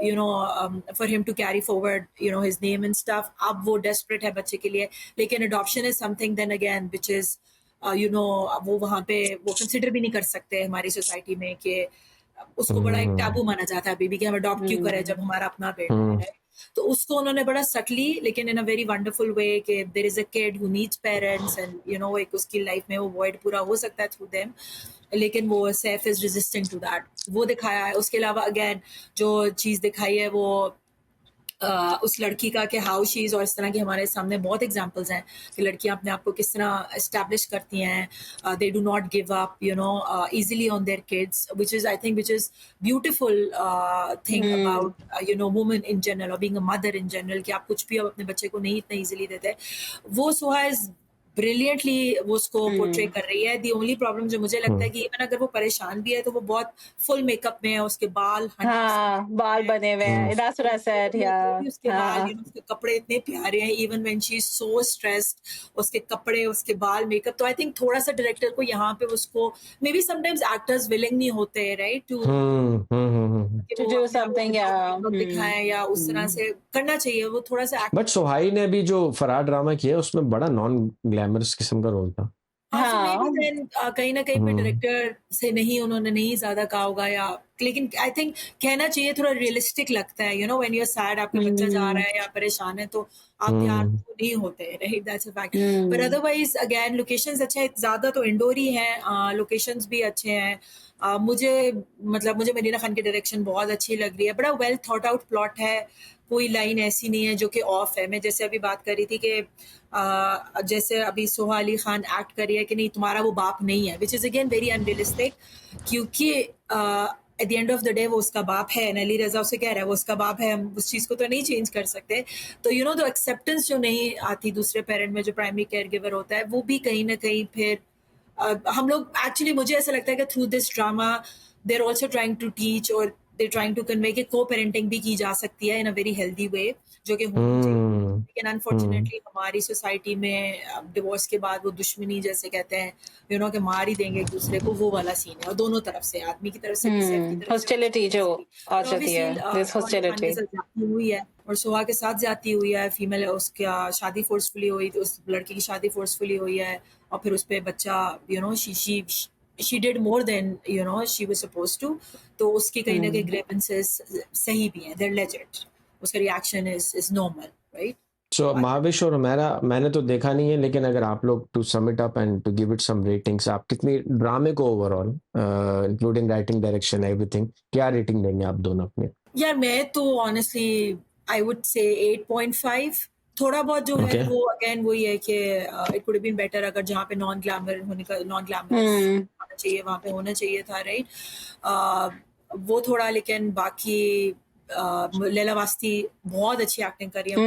B: you know for him to carry forward his name and stuff. अब वो डेस्परेट है बच्चे के लिए, लेकिन adoption is something then again which is वो वहाँ पे वो कंसिडर भी नहीं कर सकते हमारी सोसाइटी में कि उसको बड़ा एक टैबू माना जाता है बेबी कि हम अडॉप्ट क्यों करें जब हमारा अपना बेटा है। तो उसको उन्होंने बड़ा सटली लेकिन इन अ वेरी वंडरफुल वे कि there is a kid who needs parents and एक उसकी लाइफ में वो वॉइड पूरा हो सकता है थ्रू देम, लेकिन वो Saif is resisting to that, वो दिखाया है। उसके अलावा अगेन जो चीज़ दिखाई है वो उस लड़की का कि हाउ शी इज़, और इस तरह की हमारे सामने बहुत एग्जांपल्स हैं कि लड़कियां अपने आप को किस तरह एस्टैब्लिश करती हैं। They do not give up easily on their kids, which is I think which is beautiful thing about women in general or being a mother in general, कि आप कुछ भी अब अपने बच्चे को नहीं इतना easily देते। वो सोहा इज ब्रिलियंटली वो उसको पोर्ट्रे कर रही है। दी ओनली प्रॉब्लम जो मुझे लगता है कि इवन अगर वो परेशान भी है तो वो बहुत फुल मेकअप में है, उसके बाल 100%
C: बाल बने हुए हैं। That's what I said, yeah.
B: उसके बाल उसके कपड़े इतने प्यारे हैं, even when she is so stressed, उसके कपड़े, उसके बाल, मेकअप। तो आई थिंक थोड़ा सा डायरेक्टर को यहाँ पे उसको may be sometimes actors willing नहीं होते right
C: To do something, yeah.
B: दिखाएं या उस तरह से करना चाहिए, वो थोड़ा सा
A: बट सोहाई ने भी जो फरार ड्रामा किया उसमें बड़ा नॉन ग्लैमरस किस्म का रोल था।
B: कहीं ना कहीं पे डायरेक्टर से नहीं, उन्होंने नहीं ज्यादा कहा होगा, या लेकिन आई थिंक कहना चाहिए, थोड़ा रियलिस्टिक लगता है व्हेन यू आर सैड, आपका बच्चा जा रहा है या परेशान है तो आप तैयार तो नहीं होते, राइट, दैट्स अ फैक्ट। पर अदरवाइज अगेन लोकेशंस अच्छे हैं, ज्यादा तो इंडोर ही हैं, लोकेशंस भी अच्छे हैं। मुझे मरीना खान की डायरेक्शन बहुत अच्छी लग रही है, बड़ा वेल थॉट आउट प्लॉट है, कोई लाइन ऐसी नहीं है जो कि ऑफ है। मैं जैसे अभी बात कर रही थी कि जैसे अभी सोहा अली खान एक्ट कर रही है कि नहीं तुम्हारा वो बाप नहीं है, which is again very unrealistic, क्योंकि at the end of the day वो उसका बाप है। अली रजा उसे कह रहा है वो उसका बाप है, हम उस चीज़ को तो नहीं चेंज कर सकते। तो तो एक्सेप्टेंस जो नहीं आती दूसरे पेरेंट में, जो प्राइमरी केयर गिवर होता है, वो भी कहीं ना कहीं फिर हम लोग एक्चुअली, मुझे ऐसा लगता है कि through this drama they are also trying to teach और दे ट्राइंग टू कन्वे कि को पेरेंटिंग भी की जा सकती है इन अ वेरी हेल्दी वे, जो कि होनी चाहिए। लेकिन अनफॉर्चुनेटली हमारी सोसाइटी में डिवोर्स के बाद वो दुश्मनी जैसे कहते हैं कि मार ही देंगे एक दूसरे को, वो वाला सीन है, और दोनों तरफ से, आदमी की तरफ से भी, सेफ की तरफ से
C: Hostility जो आ जाती है, this hostility
B: हुई है, और सोहा के साथ जाती हुई है, फीमेल उसका शादी फोर्सफुली हुई, तो उस लड़की की शादी फोर्सफुली हुई है, और फिर उस पे बच्चा she did more than she was supposed to, तो उसकी कहीं ना कहीं grievances सही भी हैं, they're legit, उसका reaction is normal, right?
A: So Mahavish और हमारा मैंने तो देखा नहीं है, लेकिन अगर आप लोग to sum it up and to give it some ratings, आप कितनी ड्रामे को overall including writing, direction, everything, क्या रेटिंग देंगे आप दोनों अपने?
B: यार मैं तो ऑनेस्टली आई वुड से 8.5। थोड़ा बहुत जो है वो अगेन वही है कि it could have been better, अगर जहाँ पे नॉन ग्लैमर होना चाहिए वहाँ पे होना चाहिए था, राइट, वो थोड़ा। लेकिन बाकी लैला वास्ती बहुत अच्छी एक्टिंग करी है।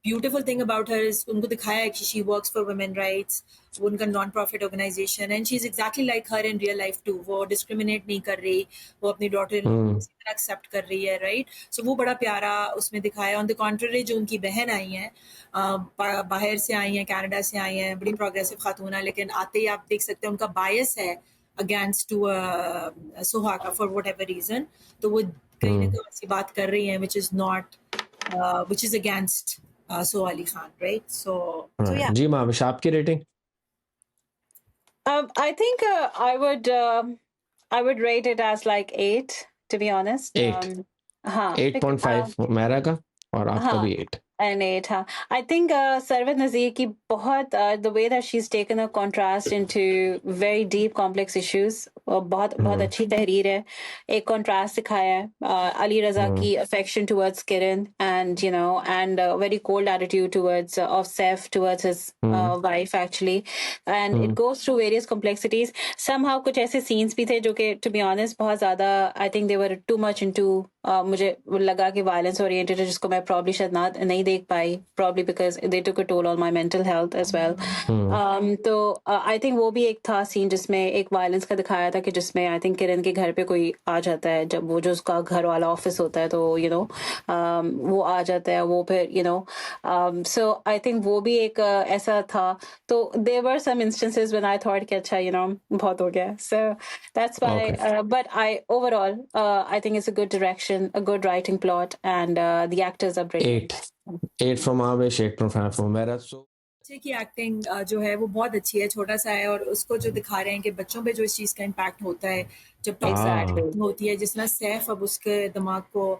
B: Beautiful thing about her is उनको दिखाया है कि she works for women rights, वो उनका non profit organisation, and she is exactly like her in real life too. वो डिस्क्रिमिनेट नहीं कर रही, वो अपनी डॉटर इसी तरह एक्सेप्ट कर रही है, राइट। सो वो बड़ा प्यारा उसमें दिखाया। ऑन द कॉन्ट्ररी जो उनकी बहन आई हैं, बाहर से आई हैं, कनाडा से आई हैं, बड़ी प्रोग्रेसिव खातून है, लेकिन आते ही आप देख सकते हैं उनका बायस है अगेंस्ट टू सोहा का फॉर वट एवर रीजन। तो वो कहीं ना कहीं ऐसी बात कर रही हैं which is not which is against Soha Ali Khan, right? So yeah.
A: जी महाविश, आपकी rating?
C: I think I would rate it as like 8, to be honest.
A: 8. 8.5 मेरा का, और आपका भी 8
C: and 8, हाँ. I think Sarwat Nazir की बहुत the way that she's taken a contrast into very deep complex issues, बहुत अच्छी तहरीर है, एक contrast दिखाया है। अली रजा की affection towards Kiran, and and a very cold attitude towards of Saif towards his wife actually, and it goes through various complexities. Somehow कुछ ऐसे scenes भी थे जो कि to be honest बहुत ज़्यादा I think they were too much into मुझे लगा कि violence oriented है, जिसको मैं probably शायद नहीं देख पाई, probably because they took a toll on my mental health as well. तो I think वो भी एक था सीन जिसमें एक वायलेंस का दिखाया था कि जिसमें I think किरण के घर पे कोई आ जाता है, जब वो जो उसका घर वाला ऑफिस होता है तो वो आ जाता है, वो फिर so I think वो भी एक ऐसा था. तो there were some instances when I thought कि अच्छा बहुत हो गया. So that's why
A: Okay.
C: but I overall I think it's a good direction, a good writing plot, and the actors are brilliant.
A: 8 from Avish, 8 from Vera. So
B: बच्चे की acting जो है वो बहुत अच्छी है, छोटा सा है, और उसको जो दिखा रहे हैं कि बच्चों पे जो इस चीज़ का इम्पैक्ट होता है जब
C: Exactly.
B: होती है, जिस तरह सैफ अब उसके दिमाग को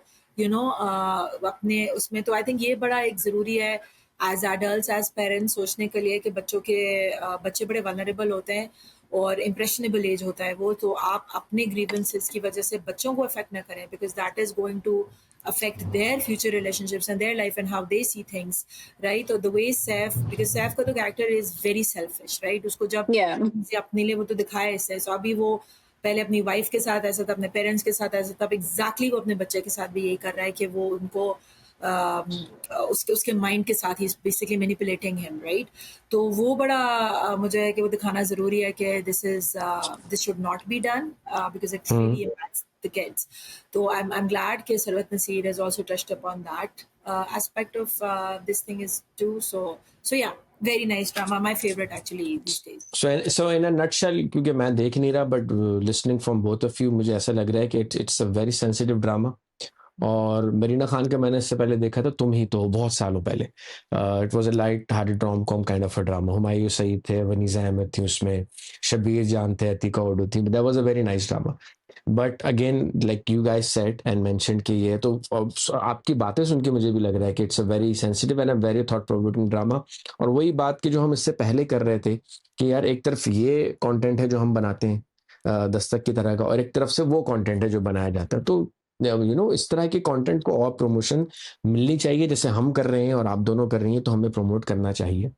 B: अपने उसमें, तो आई थिंक ये बड़ा एक ज़रूरी है एज एडल्ट्स एज पेरेंट्स सोचने के लिए कि बच्चे बड़े वनरेबल होते हैं और इम्प्रेशनेबल एज होता है वो, तो आप अपने ग्रीवेंसेस की वजह से बच्चों को अफेक्ट ना करें, because that is going to affect their future relationships and their life and how they see things, right? Or the way Saif, because Saif का तो character is very selfish, right? उसको जब
C: Yeah.
B: अपने लिए वो तो दिखाया इससे, so अभी वो पहले अपनी वाइफ के साथ ऐसा था, अपने पेरेंट्स के साथ ऐसा था, अब एग्जैक्टली वो अपने बच्चे के साथ भी यही कर रहा है कि वो उनको उसके माइंड के साथ ही बेसिकली मैनिपुलेटिंग हिम, राइट? तो वो बड़ा मुझे है कि वो दिखाना ज़रूरी है कि this should not be done because it really impacts the kids. So I'm glad कि Sarwat Nasir has also touched upon that aspect of this thing is too. So yeah, very nice drama. My favorite actually these days.
A: So in a nutshell, क्योंकि मैं देख नहीं रहा, but listening from both of you, मुझे ऐसा लग रहा है कि it's a very sensitive drama. और मरीना खान का मैंने इससे पहले देखा था तुम ही तो, बहुत सालों पहले. It was a light hearted rom com kind of a drama. Humayun Saeed थे, वनीजा अहमद थी उसमें, शबीर जान थे, अतीका ओडू थी. That was a very nice drama. But again like you guys said and mentioned कि ये तो आपकी बातें सुन के मुझे भी लग रहा है कि it's a very sensitive and a very thought provoking drama. और वही बात कि जो हम इससे पहले कर रहे थे कि यार एक तरफ ये कंटेंट है जो हम बनाते हैं दस्तक की तरह का, और एक तरफ से वो कंटेंट है जो बनाया जाता है. तो इस तरह के कंटेंट को और प्रमोशन मिलनी चाहिए, जैसे हम कर रहे हैं और आप दोनों कर रही हैं, तो हमें प्रमोट करना चाहिए.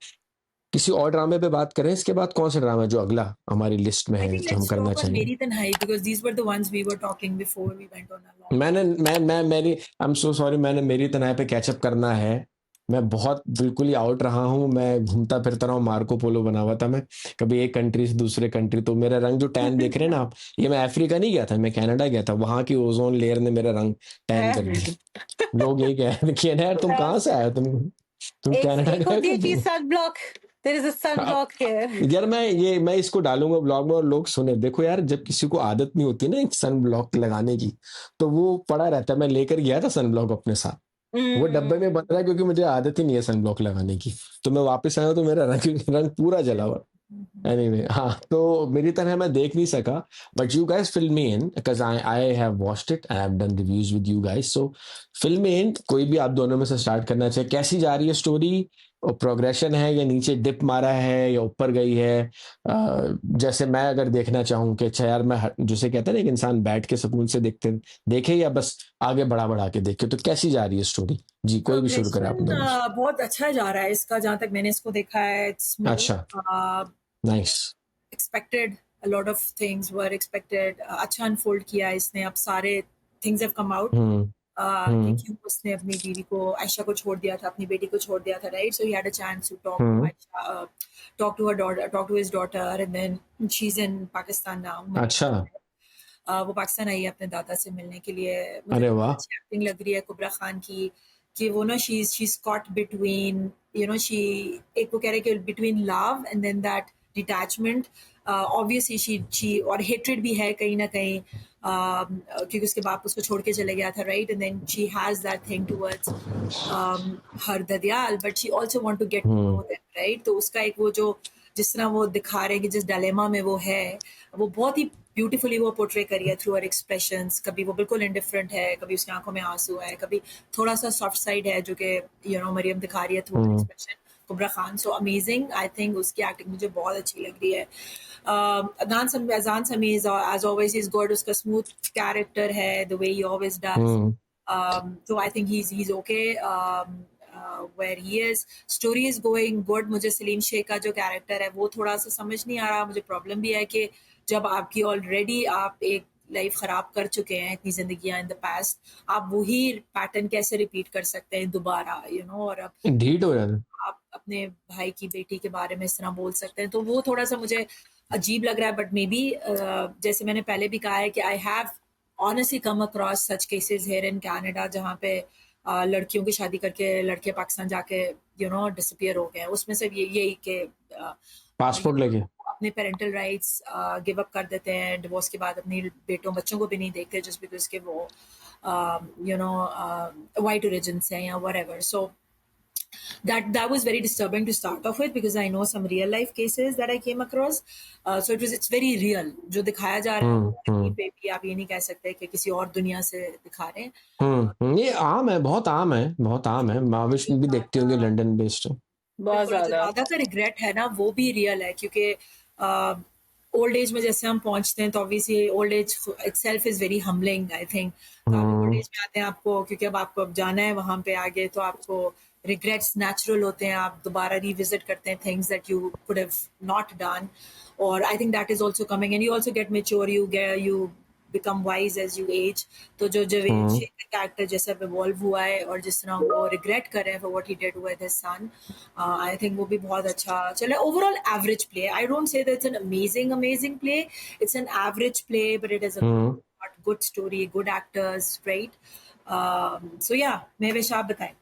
A: किसी और ड्रामे पे बात करें इसके बाद, कौन सा ड्रामा जो अगला हमारी लिस्ट में
B: I
A: है
B: think
A: जो हम
B: let's
A: करना
B: talk on
A: चाहिए?
B: Meri Tanhai because these were the ones we were talking before we went on a long.
A: मेरी आई एम सो सॉरी, मैंने मेरी तनाव पे कैचअप करना है. मैं बहुत बिल्कुल ही आउट रहा हूँ. मैं घूमता फिरता रहा हूँ, मार्को पोलो बना हुआ था मैं, कभी एक कंट्री से दूसरे कंट्री. तो मेरा रंग जो टैन देख रहे हैं ना आप, ये मैं अफ्रीका नहीं गया था, मैं कनाडा गया था. वहां की ओजोन लेयर ने मेरा रंग टैन कर दिया. लोग यही कह रहे हैं यार तुम कहाँ से आए हो, तुम कनाडा
C: एक
A: गए
C: होती है
A: थे?
C: चीज sunblock. There is a sunblock here.
A: यार मैं इसको डालूंगा ब्लॉग में और लोग सुने. देखो यार, जब किसी को आदत नहीं होती ना एक सन ब्लॉक लगाने की, तो वो पड़ा रहता है. मैं लेकर गया था सन ब्लॉक अपने साथ, वो डब्बे में बंद रहा क्योंकि मुझे आदत ही नहीं है सन ब्लॉक लगाने की. तो मैं वापस आया तो मेरा रंग पूरा जला हुआ. एनीवे, हाँ, तो मेरी तरह मैं देख नहीं सका, but you guys fill me in because I have watched it, I have done reviews with you guys. So fill me in. कोई भी आप दोनों में से स्टार्ट करना चाहिए. कैसी जा रही है स्टोरी, और प्रोग्रेशन है या नीचे डिप मारा है या ऊपर गई है? जैसे मैं अगर देखना चाहूँ कि अच्छा यार, मैं जैसे कहते हैं ना, एक इंसान बैठ के सुकून से देखे या बस आगे बढ़ा के देखे, तो कैसी जा रही है स्टोरी? जी, कोई भी शुरू करे आप दोनों से.
B: बहुत अच्छा जा रहा है इसका, जहाँ तक मैंने इसको देखा है. It's
A: अच्छा, nice.
B: expected, a lot of things were expected. अच्छा अनफोल्ड किया इसने, अब सारे things have come out. कि क्यों उसने अपनी बीवी को, आयशा को छोड़ दिया था, अपनी बेटी को छोड़ दिया था, right? So he had a chance to talk to Aisha, talk to her daughter, talk to his daughter, and then she's in Pakistan now.
A: अच्छा,
B: वो पाकिस्तान आई है अपने दादा से मिलने के लिए.
A: अरे
B: मुझे
A: वाह.
B: अच्छी एक्टिंग लग रही है कुबरा खान की, कि वो ना she's caught between, she, एक वो कह रहे कि between love and then that detachment. Obviously she और hatred भी है कहीं ना कहीं, क्योंकि उसके बाप उसको छोड़ के चले गया था, right? And then she has that thing towards her Dadyal, but she also want to get to know them, right? तो उसका एक वो जो जिस तरह वो दिखा रहे हैं कि जिस डायलेमा में वो है, वो बहुत ही ब्यूटीफुली वो पोर्ट्रे करी है थ्रू हर एक्सप्रेशंस. कभी वो बिल्कुल इंडिफरेंट है, कभी उसकी आंखों में आंसू है, कभी थोड़ा सा सॉफ्ट साइड है जो कि मरियम दिखा रही है through her expression. Kubra Khan, so amazing. I think उसकी एक्टिंग मुझे बहुत अच्छी लग रही है. अजान समी as always is good. उसका स्मूथ कैरेक्टर है, the way he always does. So I think he's okay where he is. Story is going good. मुझे सलीम शेख का जो कैरेक्टर है वो थोड़ा सा समझ नहीं आ रहा. मुझे प्रॉब्लम भी है कि जब आपकी ऑलरेडी आप एक लाइफ खराब कर चुके हैं इतनी जिंदगियां इन द पास्ट, आप वही पैटर्न कैसे रिपीट कर सकते हैं दोबारा, यू नो, और अब
A: ढीठ हो जाता है।
B: आप अपने भाई की बेटी के बारे में इस तरह बोल सकते हैं, तो वो थोड़ा सा मुझे अजीब लग रहा है। बट मे बी जैसे मैंने पहले भी कहा है कि I have honestly come across such cases here in Canada जहाँ पे लड़कियों की शादी करके लड़के पाकिस्तान जाके यू नो डिसअपियर हो गए। उसमें से यही कि
A: पासपोर्ट लेके
B: अपने पेरेंटल राइट्स गिव अप कर देते हैं, डिवोर्स के बाद अपने बेटों बच्चों को भी नहीं देखते जस्ट बिकॉज के वो यू नो वाइट ओरिजिन से हैं या whatever. So that was very disturbing to start off with because I know some real life cases that I came across. So it's very real. जो दिखाया जा रहा है वो कहीं पे भी आप ये नहीं कह सकते कि किसी और दुनिया से दिखा रहे हैं।
A: ये आम है, बहुत आम है, बहुत आम है। माविश भी देखती होंगी, लंदन बेस्ड।
C: बहुत ज्यादा
B: ज्यादा का रिग्रेट है ना वो भी रियल है, क्योंकि ओल्ड एज में जैसे हम पहुंचते हैं तो obviously old age itself is very humbling I think. Old age में आते हैं आपको, क्योंकि अब आपको अब जाना है वहां पे आगे, तो आपको रिग्रेट्स नेचुरल होते हैं, आप दोबारा रिविजिट करते हैं things that you could have not done, और I think that is also coming and you also get mature, you become wise as you age। तो जो जवेद शेख का कैरेक्टर जैसा इवॉल्व हुआ है और जिस तरह वो रिग्रेट कर रहे हैं for what he did with his son, I think वो भी बहुत अच्छा चला। Overall average play, I don't say that it's an amazing play, it's an average play, but it is a good story, good actors, right? So yeah, Mahwish आप बताएं।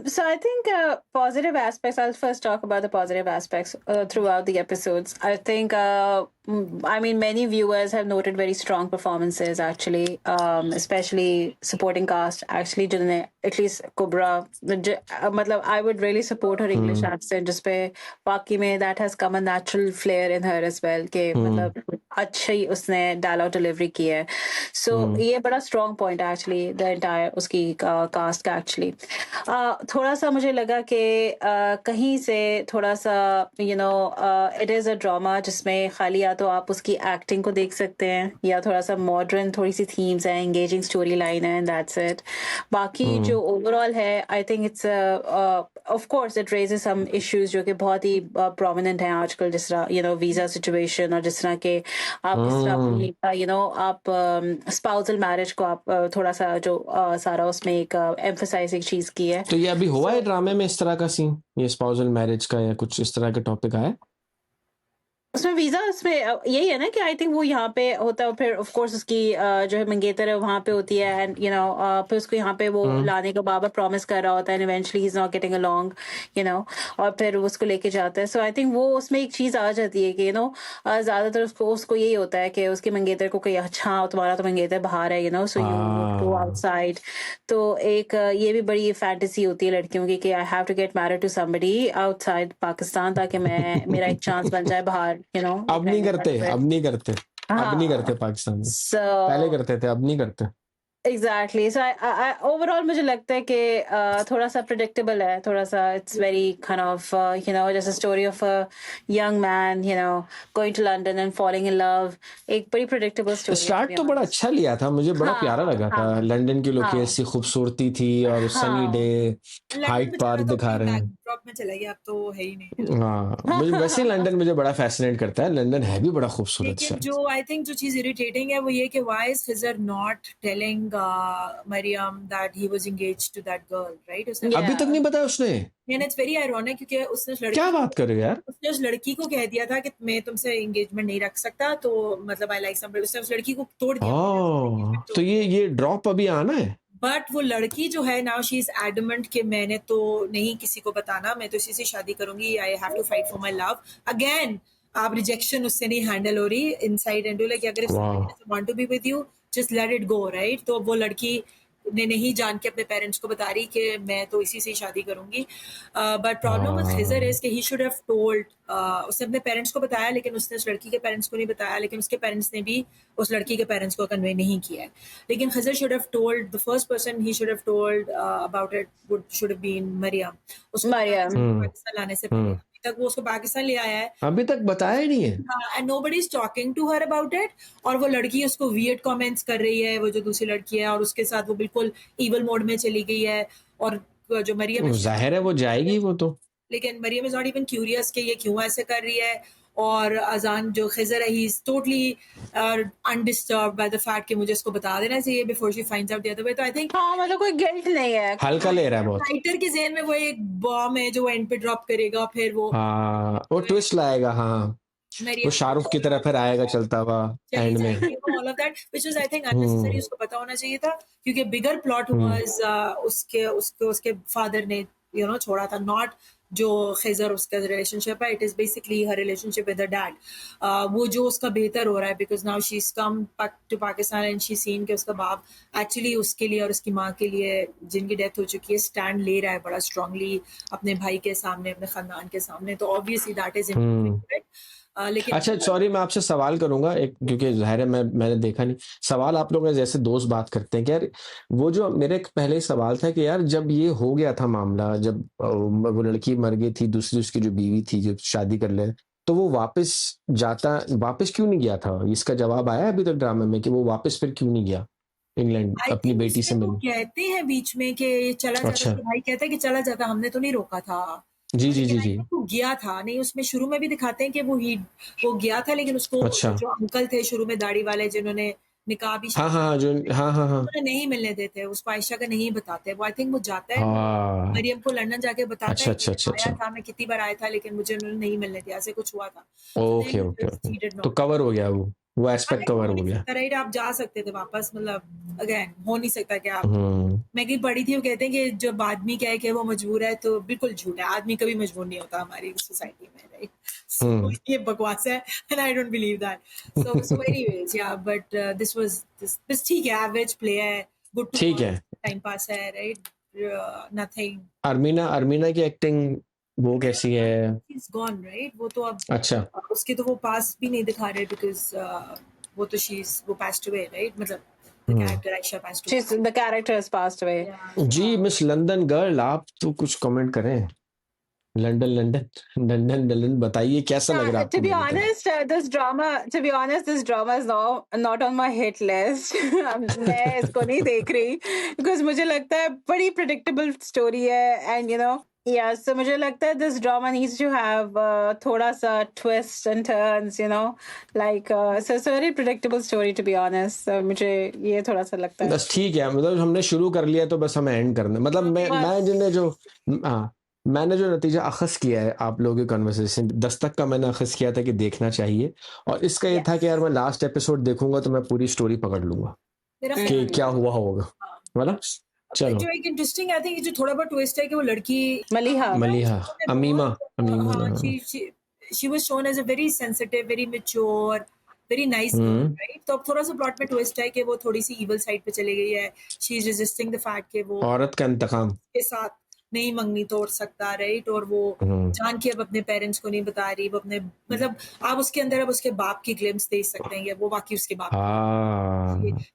C: So I think positive aspects. I'll first talk about the positive aspects throughout the episodes. I think, I mean, many viewers have noted very strong performances actually, especially supporting cast. Actually, जिन्होंने at least Kubra, मतलब I would really support her English accent, जिसपे बाकी में that has come a natural flair in her as well, कि मतलब अच्छी उसने dialogue delivery की है. So ये बड़ा strong point है actually the entire उसकी cast का actually. थोड़ा सा मुझे लगा कि कहीं से थोड़ा सा you know it is a drama जिसमें खाली या तो आप उसकी एक्टिंग को देख सकते हैं या थोड़ा सा मॉडर्न थोड़ी सी थीम्स हैं, एंगेजिंग स्टोरी लाइन है, एंड दैट्स इट। बाकी जो ओवरऑल है I think it's of course it raises some issues जो कि बहुत ही प्रोमिनेंट हैं आजकल, जिस तरह यू नो वीज़ा सिचुएशन और जिस तरह के आप किस तरह यू नो आप स्पाउसल मैरिज को आप थोड़ा सा जो सारा उसमें एक एम्फसाइज एक चीज़ की है।
A: तो ये अभी हुआ है ड्रामे में इस तरह का सीन, ये स्पाउसल मैरिज का या कुछ इस तरह का टॉपिक आया?
C: उसमें वीजा उसमें यही है ना कि आई थिंक वो यहाँ पे होता है, फिर ऑफ कोर्स उसकी जो है मंगेतर है वहाँ पे होती है, एंड यू नो फिर उसको यहाँ पे वो लाने का बाबा प्रॉमिस कर रहा होता है, and eventually he is not getting along you know, और फिर वो उसको लेके जाता है। सो आई थिंक वो उसमें एक चीज आ जाती है कि यू नो ज्यादातर उसको यही होता है कि उसकी मंगेतर को कहीं अच्छा तुम्हारा तो मंगेतर बाहर है you know, so you go outside. तो एक ये भी बड़ी फैंटेसी होती है लड़कियों की कि I have to get married to somebody outside Pakistan ताकि मैं मेरा एक चांस बन जाए बाहर यू नो।
A: अब नहीं करते पाकिस्तान में, पहले करते थे, अब नहीं करते।
C: एग्जैक्टली। सो ओवरऑल मुझे लगता है कि थोड़ा सा प्रिडिक्टेबल है, थोड़ा सा it's very kind of you know जैसे story of a young man you know going to London and falling in love, एक बड़ी प्रिडिक्टेबल स्टोरी।
A: स्टार्ट तो बड़ा अच्छा लिया था, मुझे बड़ा प्यारा लगा था। लंदन की लोकेशन ऐसी खूबसूरती थी और सनी डे, हाइड पार्क दिखा रहे हैं।
B: ड्रॉप में चला गया, अब तो है ही नहीं।
A: हाँ, मुझे वैसे लंदन मुझे बड़ा फैसिनेट करता है, लंदन है भी बड़ा खूबसूरत शहर।
B: जो आई थिंक जो चीज इरिटेटिंग है वो ये कि why is Khizar not telling Mariam that he was engaged to that girl, right? उसने
A: अभी तक नहीं बताया उसने।
B: एंड इट्स वेरी आयरॉनिक क्योंकि उसने लड़की,
A: क्या बात कर रहे हो यार,
B: उसने उस लड़की को कह दिया था कि मैं तुमसे एंगेजमेंट नहीं रख सकता, तो मतलब आई लाइक समबडी, उसने उस लड़की को तोड़ दिया।
A: तो ये ड्रॉप अभी आना है।
B: बट वो लड़की जो है नाउ शी इज एडमेंट कि मैंने तो नहीं किसी को बताना, मैं तो इसी से शादी करूंगी, I have to fight for my love. Again आप रिजेक्शन उससे नहीं हैंडल हो रही इनसाइड एंड लाइक अगर if want to be with you just let it go, right? तो वो लड़की ने नहीं जान के अपने पेरेंट्स को बता रही कि मैं तो इसी से शादी करूंगी। But problem with Khizar is कि ही शुड हैव टोल्ड, उसने अपने पेरेंट्स को बताया लेकिन उसने उस लड़की के पेरेंट्स को नहीं बताया, लेकिन उसके पेरेंट्स ने भी उस लड़की के पेरेंट्स को कन्वे नहीं किया है। लेकिन Khizar should have told, the first person he should have told about it would should have been Mariam. उसको पाकिस्तान लाने से पहले तक वो उसको पाकिस्तान ले आया है,
A: अभी तक बताया नहीं है,
B: and nobody is talking to her about it. और वो लड़की उसको वियर्ड कमेंट्स कर रही है, वो जो दूसरी लड़की है, और उसके साथ वो बिल्कुल इवल मोड में चली गई है। और जो मरियम,
A: जाहिर है वो जाएगी वो तो,
B: लेकिन Mariam is not even curious कि ये क्यों ऐसे कर रही है। और अजान जो खिजर है, he is totally undisturbed by the fact कि मुझे इसको बता देना चाहिए before she finds out the other way. तो आई थिंक
C: हाँ मतलब कोई गिल्ट नहीं है।
A: हल्का ले रहा है बहुत।
B: राइटर के ज़हन में वो एक बॉम्ब है जो वो एंड पे ड्रॉप करेगा, फिर वो
A: हाँ वो ट्विस्ट लाएगा, हाँ वो
B: मरियम
A: शाहरुख की तरह फिर आएगा चलता हुआ
B: चली
A: एंड में।
B: जाएगी, all of that which was I think unnecessary. उसको पता होना चाहिए था, क्योंकि बिगर प्लॉट वाज उसके उसके उसके फादर ने छोड़ा था, नॉट जो खिजर उसका रिलेशनशिप है। It is basically her relationship with dad. वो जो उसका बेहतर हो रहा है because now she is come to Pakistan and she seen कि उसका बाप एक्चुअली उसके लिए और उसकी माँ के लिए, जिनकी डेथ हो चुकी है, स्टैंड ले रहा है बड़ा स्ट्रांगली अपने भाई के सामने, अपने खानदान के सामने। तो ऑब्वियसली दैट इज इम्पोर्टेंट। लेकिन
A: अच्छा सॉरी मैं आपसे सवाल करूंगा एक, क्योंकि जाहिर है मैंने देखा नहीं सवाल। आप लोग जैसे दोस्त बात करते हैं कि यार वो जो मेरे एक पहले ही सवाल था कि यार जब ये हो गया था मामला, जब वो लड़की मर गई थी, दूसरी उसकी जो बीवी थी जो शादी कर ले, तो वो वापस क्यों नहीं गया था? इसका जवाब आया अभी तक ड्रामे में कि वो वापस फिर क्यों नहीं गया इंग्लैंड
B: आई
A: अपनी
B: थिंक
A: बेटी से
B: उसमें वो
A: मिलने?
B: कहते हैं बीच में कि ये चला जाता,
A: अच्छा
B: उसका भाई कहता है कि चला जाता, हमने तो नहीं रोका था।
A: जी जी
B: लेकिन
A: जी
B: आई
A: जी
B: थिंक वो गया था नहीं। उसमें शुरू में भी दिखाते हैं कि वो गया था, लेकिन उसको
A: अच्छा
B: जो अंकल थे शुरू में दाढ़ी वाले जिन्होंने निकाह भी
A: हाँ हाँ हाँ जो हाँ
B: उन्होंने नहीं मिलने देते उसको, आयशा का नहीं बताते। वो आई थिंक वो जाता है,
A: हाँ
B: मरियम को लंदन जाके बताता
A: अच्छा
B: है
A: अच्छा
B: कि
A: अच्छा
B: आया
A: अच्छा
B: था, मैं कितनी बार आया था लेकिन मुझे उन्होंने नहीं मिलने दिया, ऐसे कुछ हुआ था। So then
A: okay
B: he
A: okay
B: just-
A: okay
B: he did
A: तो
B: not.
A: कवर हो गया वो एस्पेक्ट
B: नहीं,
A: कवर
B: हो
A: हो
B: नहीं
A: गया।
B: सकता राइट, आप जा सकते थे वापस, मतलब अगेन हो नहीं सकता कि आप।
A: हम्म
B: मैं कहीं पढ़ी थी, वो कहते हैं कि जब आदमी कहे कि वो मजबूर है तो बिल्कुल झूठ है, आदमी कभी मजबूर नहीं होता हमारी सोसाइटी में, राइट? सो ये बकवास है and I don't believe that. So anyways या बट दिस वाज दिस ठीक है, एवरेज प्ले है, गुड टू
A: ठीक
B: वॉच,
A: है।
B: टाइम पास है, राइट? नथिंग।
A: अरमीना की एक्टिंग वो कैसी है?
B: Is gone, right? वो तो अब
A: अच्छा
B: उसके तो वो पास भी नहीं दिखा रहे बिकॉज वो तो वो passed away, राइट? मतलब the character Aisha passed away.
C: The character has passed away.
B: Yeah,
A: जी मिस लंदन गर्ल, आप तो कुछ कमेंट करें। लंदन लंदन लंदन लंदन बताइए कैसा लग रहा है
C: To
A: आपको
C: be
A: मेरी तरह?
C: honest, this drama is not on my hit list. मैं इसको नहीं देख रही because मुझे लगता है बड़ी predictable story है, and yeah, so मुझे लगता है this drama needs to have थोड़ा सा twists and turns, like so it's a very predictable story to be honest. So मुझे ये थोड़ा सा लगता है।
A: बस ठीक है, मतलब हमने शुरू कर लिया तो बस हमें एंड करना, मतलब मैंने जो नतीजा अखज़ किया है आप लोगों की कन्वर्सेशन, दस्तक का मैंने अखज़ किया था कि देखना चाहिए, और इसका ये था कि यार मैं लास्ट एपिसोड देखूंगा तो मैं पूरी स्टोरी पकड़ लूंगा
B: मेरा
A: कि
B: ख्याल
A: क्या हुआ होगा, मतलब चलो।
B: जो एक इंटरेस्टिंग आई थिंक जो थोड़ा बहुत ट्विस्ट है कि वो लड़की
C: मलिहा
A: अमीमा
B: हाँ, she was shown as a very sensitive, very mature, very nice girl, right? तो अब थोड़ा सा प्लॉट में ट्विस्ट है कि वो थोड़ी सी evil साइड पे चली गई है। She is resisting the fact कि वो
A: औरत का इंतकाम।
B: के साथ नहीं मंगनी तोड़ सकता, राइट? और वो जान के अब अपने पेरेंट्स को नहीं बता रही, वो अपने, मतलब आप उसके अंदर अब उसके बाप की ग्लिम्स देख सकते हैं, वो वाकई उसके बाप।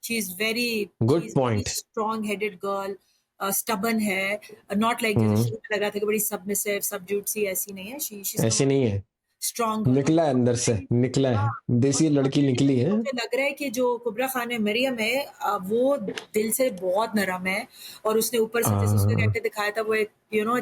B: She is very
A: good point.
B: strong headed girl, stubborn है, not like जैसे शुरू में लग रहा था कि बड़ी submissive, subdued सी, ऐसी नहीं है। She's
A: ऐसी नहीं है,
B: strong girl.
A: निकला है अंदर से, निकला है, देसी लड़की निकली है।
B: मुझे लग रहा है कि जो कुबरा खान है, मरियम है, वो दिल से बहुत नरम है, और उसने ऊपर से जैसे उसका कैरेक्टर दिखाया था, वो एक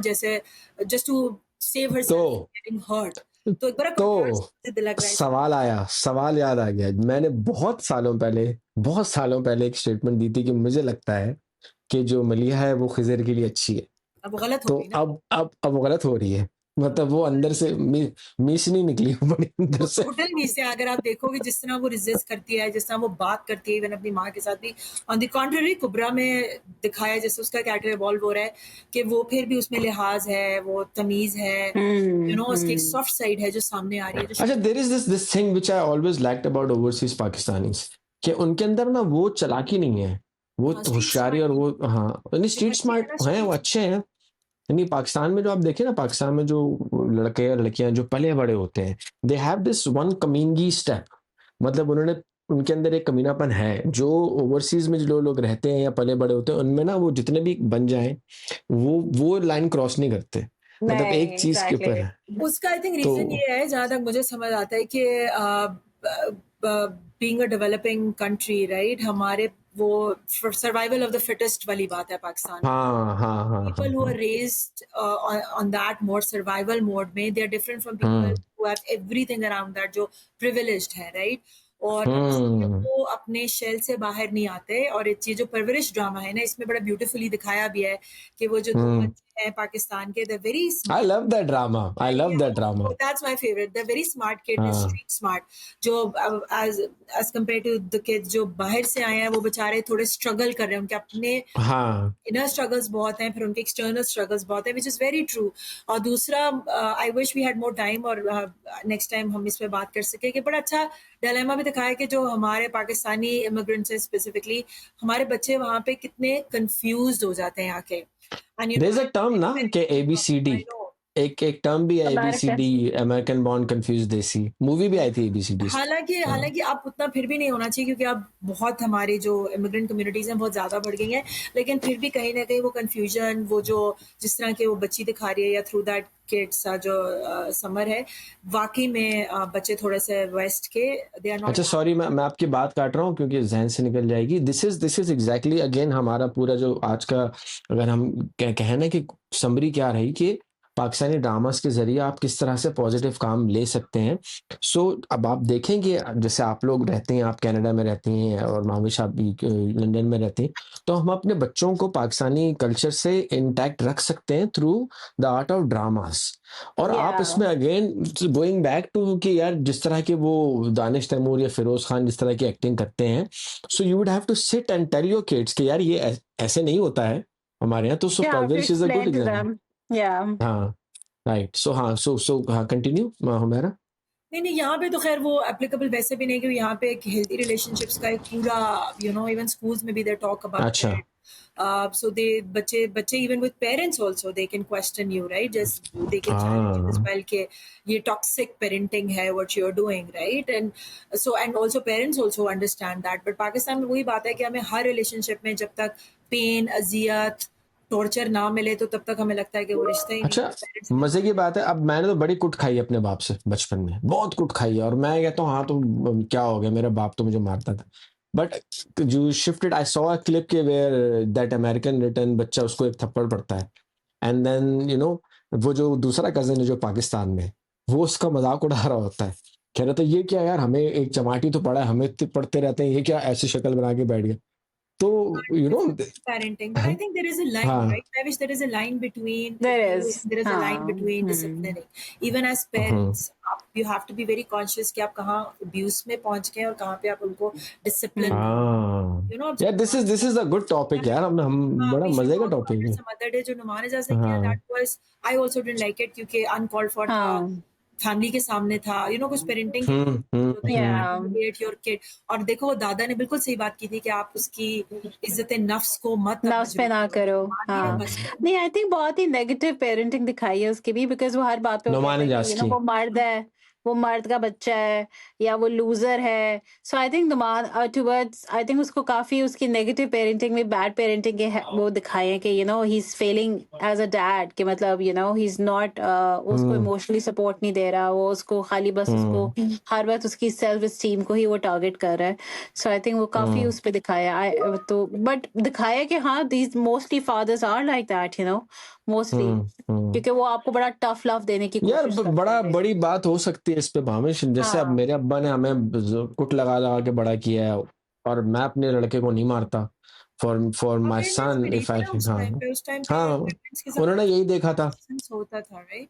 B: जैसे just to save herself getting hurt, तो एक बड़ा contrast लग रहा है।
A: सवाल याद आ गया। मैंने बहुत सालों पहले एक स्टेटमेंट दी थी कि मुझे लगता है कि जो मलिहा है वो खिजर के लिए अच्छी है,
B: अब वो गलत हो
A: तो
B: गई ना।
A: अब वो गलत हो रही है, मतलब वो अंदर से मीस नहीं निकली बड़ी अंदर से।
B: टोटल मीस है। अगर आप देखोगे जिस तरह वो रिजिस्ट करती है, जिस तरह वो बात करती है, इवन अपनी माँ के साथ भी, ऑन द कॉन्ट्ररी कुबरा में दिखाया जैसे उसका कैरेक्टर इवॉल्व हो रहा है कि वो फिर भी उसमें लिहाज है, वो तमीज है, उसकी एक सॉफ्ट साइड है जो सामने आ रही है।
A: अच्छा, there is this thing which I always liked about overseas Pakistanis कि उनके अंदर ना वो चालाकी नहीं है, वो होशियारी, और वो स्ट्रीट स्मार्ट हैं, वो अच्छे हैं। नहीं, पाकिस्तान में जो आप देखें ना, पाकिस्तान में जो लड़के या लड़कियां जो पले बड़े होते हैं, दे हैव दिस वन कमीनगी स्टेप, मतलब उनके अंदर एक कमीनापन है जो ओवरसीज में जो लोग रहते हैं या पले बड़े होते हैं उनमें ना, वो जितने भी बन जाएं वो लाइन क्रॉस नहीं करते, मतलब एक चीज के ऊपर है।
B: उसका आई थिंक रीजन ये है, जहां तक मुझे समझ आता है, कि being a developing country, right, हमारे वो सर्वाइवल ऑफ द फिटेस्ट वाली बात है पाकिस्तान में। People who are raised on that mode, survival mode में, they are different from people who have everything around that, जो privileged है, right? और इसलिए
A: हम्म
B: वो अपने शेल से बाहर नहीं आते। और ये जो परवरिश ड्रामा है ना, इसमें बड़ा ब्यूटीफुली दिखाया भी है कि वो जो दो
A: हम्म
B: बच्चे हैं पाकिस्तान के, they're very
A: I
B: smart.
A: love that drama. I love
B: Yeah,
A: that drama.
B: that's my favorite. They're very smart kid, they're
A: हाँ
B: street smart. जो as compared to the kids जो बाहर से आए हैं, वो बेचारे थोड़े struggle कर रहे हैं, उनके अपने
A: हाँ
B: इनर स्ट्रगल्स बहुत हैं, फिर उनके एक्सटर्नल स्ट्रगल्स बहुत हैं, विच इज़ वेरी ट्रू। और दूसरा, I wish we had more time और नेक्स्ट टाइम हम इस पे बात कर सके कि बड़ा अच्छा डिलेमा भी दिखाया कि जो हमारे पाकिस्तानी इमिग्रेंट्स हैं स्पेसिफिकली, हमारे बच्चे वहाँ पे कितने कंफ्यूज हो जाते हैं आके। And you
A: there's
B: no
A: a term ना कि ABCD,
B: आई नो
A: एक टर्म भी है
C: American.
A: ABCD, American born confuse desi, movie भी आई थी ABCD।
B: हालांकि अब उतना फिर भी नहीं होना चाहिए, क्योंकि अब बहुत हमारी जो इमिग्रेंट कम्युनिटीज हैं बहुत ज्यादा बढ़ गई हैं, लेकिन फिर भी कहीं ना कहीं वो कंफ्यूजन, वो जो जिस तरह के वो बच्ची दिखा रही है या थ्रू दैट किड्स जो समर है, वाकई में बच्चे थोड़े से वेस्ट के, दे आर नॉट।
A: अच्छा सॉरी, मैं आपकी बात काट रहा हूँ क्योंकि जहन से निकल जाएगी। दिस इज एग्जैक्टली अगेन हमारा पूरा जो आज का, अगर हम कहें ना कि समरी क्या रही कि पाकिस्तानी ड्रामास के जरिए आप किस तरह से पॉजिटिव काम ले सकते हैं। सो अब आप देखेंगे, जैसे आप लोग रहते हैं, आप कनाडा में रहती हैं और महाविश आप भी लंदन में रहते हैं, तो हम अपने बच्चों को पाकिस्तानी कल्चर से इंटैक्ट रख सकते हैं through the art of dramas. और आप
C: Yeah.
A: इसमें अगेन गोइंग बैक टू कि यार जिस तरह के वो दानिश तैमूर या फिरोज खान जिस तरह की एक्टिंग करते हैं, so you would have to sit and tell your kids कि यार ये ऐसे नहीं होता है हमारे यहाँ। तो सो
C: Yeah, to
A: परवरिश is a good
C: explain to
A: example.
C: them. Yeah.
A: हाँ राइट। सो हाँ सो हाँ कंटिन्यू हुमैरा।
B: नहीं, यहाँ पे तो खैर वो एप्लीकेबल वैसे भी नहीं, क्योंकि यहाँ पे एक हेल्दी रिलेशनशिप्स का एक पूरा, यू नो, इवन स्कूल्स में भी दे टॉक अबाउट
A: अच्छा
B: इट। सो दे बच्चे even with parents also they can question you, right? Just they can challenge you as
A: हाँ
B: वेल कि ये टॉक्सिक पेरेंटिंग है what you are doing, right? And so and also parents also understand that. But Pakistan में वही बात है कि हमें हर रिलेशनशिप में जब तक पेन, अजियत, टॉर्चर ना मिले, तो तब तक हमें लगता है कि वो रिश्ता ही नहीं
A: अच्छा
B: है। पेरेंट्स
A: मजे की बात है, अब मैंने तो बड़ी कुट खाई अपने बाप से बचपन में, बहुत कुट खाई है, और मैं कहता हूँ हाँ तो क्या हो गया, मेरा बाप तो मुझे मारता था। But you shifted, I saw a clip के वेयर दैट अमेरिकन रिटर्न बच्चा उसको एक थप्पड़ पड़ता है, एंड देन यू नो वो जो दूसरा कजन है जो पाकिस्तान में, वो उसका मजाक उड़ा रहा होता है, कह रहा था ये क्या यार, हमें एक चमाटी तो पड़ा है, हमें इतने पढ़ते रहते हैं, ये क्या ऐसी शक्ल बना के बैठ गया। तो you know
B: parenting, but I think there is a line,
A: हाँ
B: right? I wish there is a line between
C: There
B: abuse,
C: is.
B: there is a line between
C: Hmm.
B: disciplining. Even as
A: hmm
B: parents, you have to be very conscious कि आप कहाँ abuse में पहुंच गए और कहाँ पे आप उनको discipline,
A: हाँ
B: you know,
A: यार this is a good topic यार, हम बड़ा
B: we should
A: मजे का
B: talk about
A: टॉपिक है।
B: this some other day। जो नुमान एजाज ने किया,
A: हाँ
B: that was, I also didn't like it क्योंकि uncalled for था,
C: हाँ.
B: फैमिली के सामने था, you know, कुछ पेरेंटिंग के होता है, you
C: Yeah.
B: can't humiliate your kid। और देखो वो दादा ने बिल्कुल सही बात की थी कि आप उसकी इज्जत नफ्स को मत
C: नफ्स पे ना करो। हाँ नहीं, आई थिंक बहुत ही नेगेटिव पेरेंटिंग दिखाई है उसकी भी, बिकॉज वो हर बात पे वो
A: नुमान
C: कहता है
A: इजाज
C: कि, you know,
A: की
C: वो मर्द है, वो मर्द का बच्चा है, या वो लूजर है। So I think Noman towards, I think उसको काफी उसकी नेगेटिव पेरेंटिंग में, बैड पेरेंटिंग के वो दिखाए हैं कि you know he is failing as a dad, कि मतलब you know he is not, उसको इमोशनली सपोर्ट नहीं दे रहा, वो उसको खाली बस उसको हर वक्त उसकी सेल्फ एस्टीम को ही वो टारगेट कर रहा है। सो आई थिंक वो काफी उस पे दिखाया तो, बट दिखाया कि हाँ these mostly fathers are like that, you know, mostly, क्योंकि वो आपको बड़ा टफ लव देने की
A: यार
C: कोशिश करते
A: बड़ा
C: हैं।
A: बड़ी बात हो सकती है इस पे भावेश, जैसे अब
C: हाँ
A: मेरे अब्बा ने हमें कुट लगा लगा के बड़ा किया है, और मैं अपने लड़के को नहीं मारता फॉर माय
B: अवेयरनेस
A: सन
B: भी नहीं
A: इफ
B: थी
A: आई
B: ना उस
A: हाँ
B: टाइम पे। उस टाइम पे
A: हाँ
B: पेरेंट्स के साथ
A: उन्होंने यही देखा था।
B: presence होता था, राइट?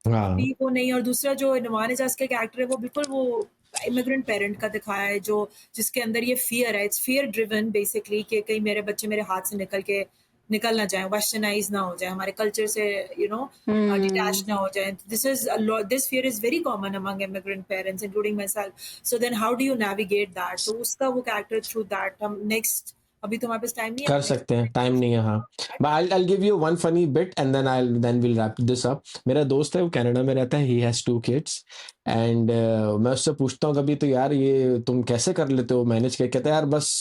A: हाँ
B: अभी वो नहीं। और दूसरा जो नुमान एजाज का कैरेक्टर है, वो बिल्कुल वो इमिग्रेंट पेरेंट का दिखाया है, जो जिसके अंदर ये फियर है, इट्स फियर ड्रिवन बेसिकली, कि कहीं मेरे बच्चे मेरे हाथ से निकल ना जाए, वेस्टर्नाइज ना हो जाए, हमारे कल्चर से यू नो डिटैच ना हो जाए। This fear is very common among immigrant parents including myself. So then how do you navigate that? तो उसका वो कैरेक्टर थ्रू दैट हम नेक्स्ट, अभी तो हमारे पास टाइम नहीं है,
A: कर सकते हैं, टाइम नहीं है हाँ। But I'll give you one funny bit and then we'll wrap this up। मेरा दोस्त है, वो कनाडा में रहता है, he has 2 kids and मैं उससे पूछता हूँ कभी तो यार ये तुम कैसे कर लेते हो मैनेज कर, कहता है यार बस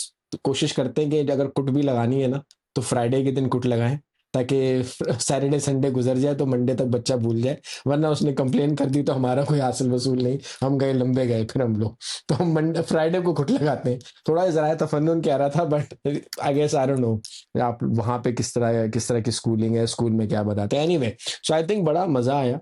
A: कोशिश करते हैं कि अगर कुट भी लगानी है ना तो फ्राइडे के दिन कुट लगाएं, ताकि सैटरडे संडे गुजर जाए तो मंडे तक बच्चा भूल जाए, वरना उसने कंप्लेन कर दी तो हमारा कोई हासिल वसूल नहीं, हम गए लंबे गए फिर हम लोग, तो हम मंडे फ्राइडे को कुट लगाते हैं। थोड़ा ज़रा तफन्नुन कह रहा था, but I guess I don't know आप वहाँ पे किस तरह की स्कूलिंग है, स्कूल में क्या बताते हैं। एनीवे सो आई थिंक बड़ा मज़ा आया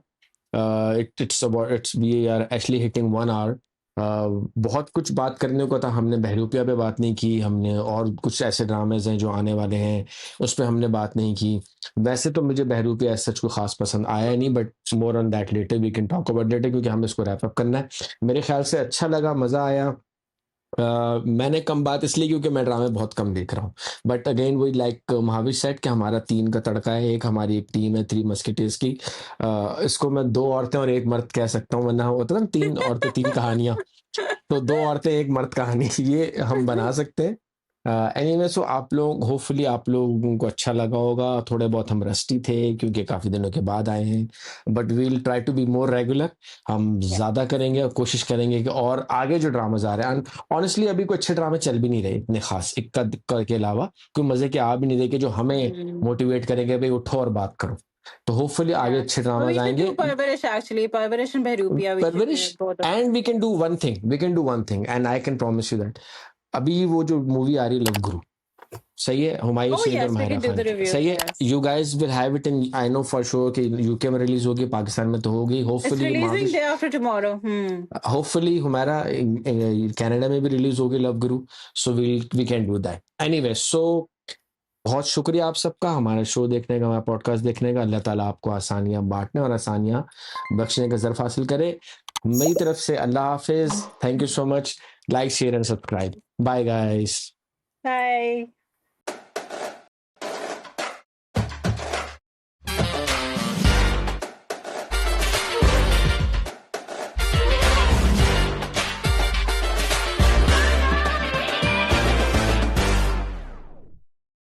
A: it's we are actually hitting 1 hour. बहुत कुछ बात करने को था, हमने बहरूपिया पे बात नहीं की, हमने और कुछ ऐसे ड्रामेज हैं जो आने वाले हैं उस पे हमने बात नहीं की। वैसे तो मुझे बहरूपिया सच को खास पसंद आया नहीं, but more on that later, we can talk about later, क्योंकि हमें इसको रैप अप करना है। मेरे ख्याल से अच्छा लगा, मज़ा आया। मैंने कम बात इसलिए क्योंकि मैं ड्रामे बहुत कम देख रहा हूँ, बट अगेन वही लाइक महावीर सेट कि हमारा 3 का तड़का है। एक हमारी एक टीम है थ्री मस्केटियर्स की। इसको मैं 2 औरतें और 1 मर्द कह सकता हूँ, वरना होता है ना 3 औरतें 3 कहानियाँ, तो 2 औरतें 1 मर्द कहानी ये हम बना सकते हैं। एनीवे, सो आप लोग होपफुली आप लोगों को अच्छा लगा होगा। थोड़े बहुत हम रस्टी थे क्योंकि काफ़ी दिनों के बाद आए हैं, but we will try to be more regular. हम
C: Yeah.
A: ज़्यादा करेंगे और कोशिश करेंगे कि और आगे जो ड्रामाज आ रहे हैं, ऑनेस्टली अभी कोई अच्छे ड्रामे चल भी नहीं रहे इतने खास, इक्का दुक्का के अलावा कोई मज़े के आ भी नहीं रहे कि जो हमें
C: Hmm.
A: मोटिवेट करेंगे भाई उठो और बात करो। तो होपफुली आगे
C: Yeah.
A: अच्छे
C: But
A: ड्रामाज
C: we should
A: आएंगे।
C: do Parvarish actually. Parvarish and Bharupia, we should do
A: परवरिश,
C: both of them.
A: And we can do one thing and I can promise you that अभी वो जो मूवी आ रही है love गुरु, सही है, हुमायूं
C: Oh
A: सईद और
C: yes, we
A: Mahira
C: can do
A: Khan
C: the
A: की,
C: review.
A: सही है।
C: Yes.
A: You guys will have it in, I know for sure कि यूके में रिलीज होगी, पाकिस्तान में तो होगी।
C: It's
A: hopefully
C: releasing
A: Mahwish,
C: day after tomorrow. Hmm.
A: Hopefully हमारा कनाडा में भी रिलीज होगी Love Guru, so we can do that. Anyway, so बहुत शुक्रिया आप सबका हमारा शो देखने का, हमारा पॉडकास्ट देखने का। अल्लाह ताला आपको आसानियां बांटने और आसानियां बख्शने का ज़र्फ हासिल करे। मेरी तरफ से अल्लाह हाफिज, thank you so much. Like share and subscribe, bye guys.
C: Bye.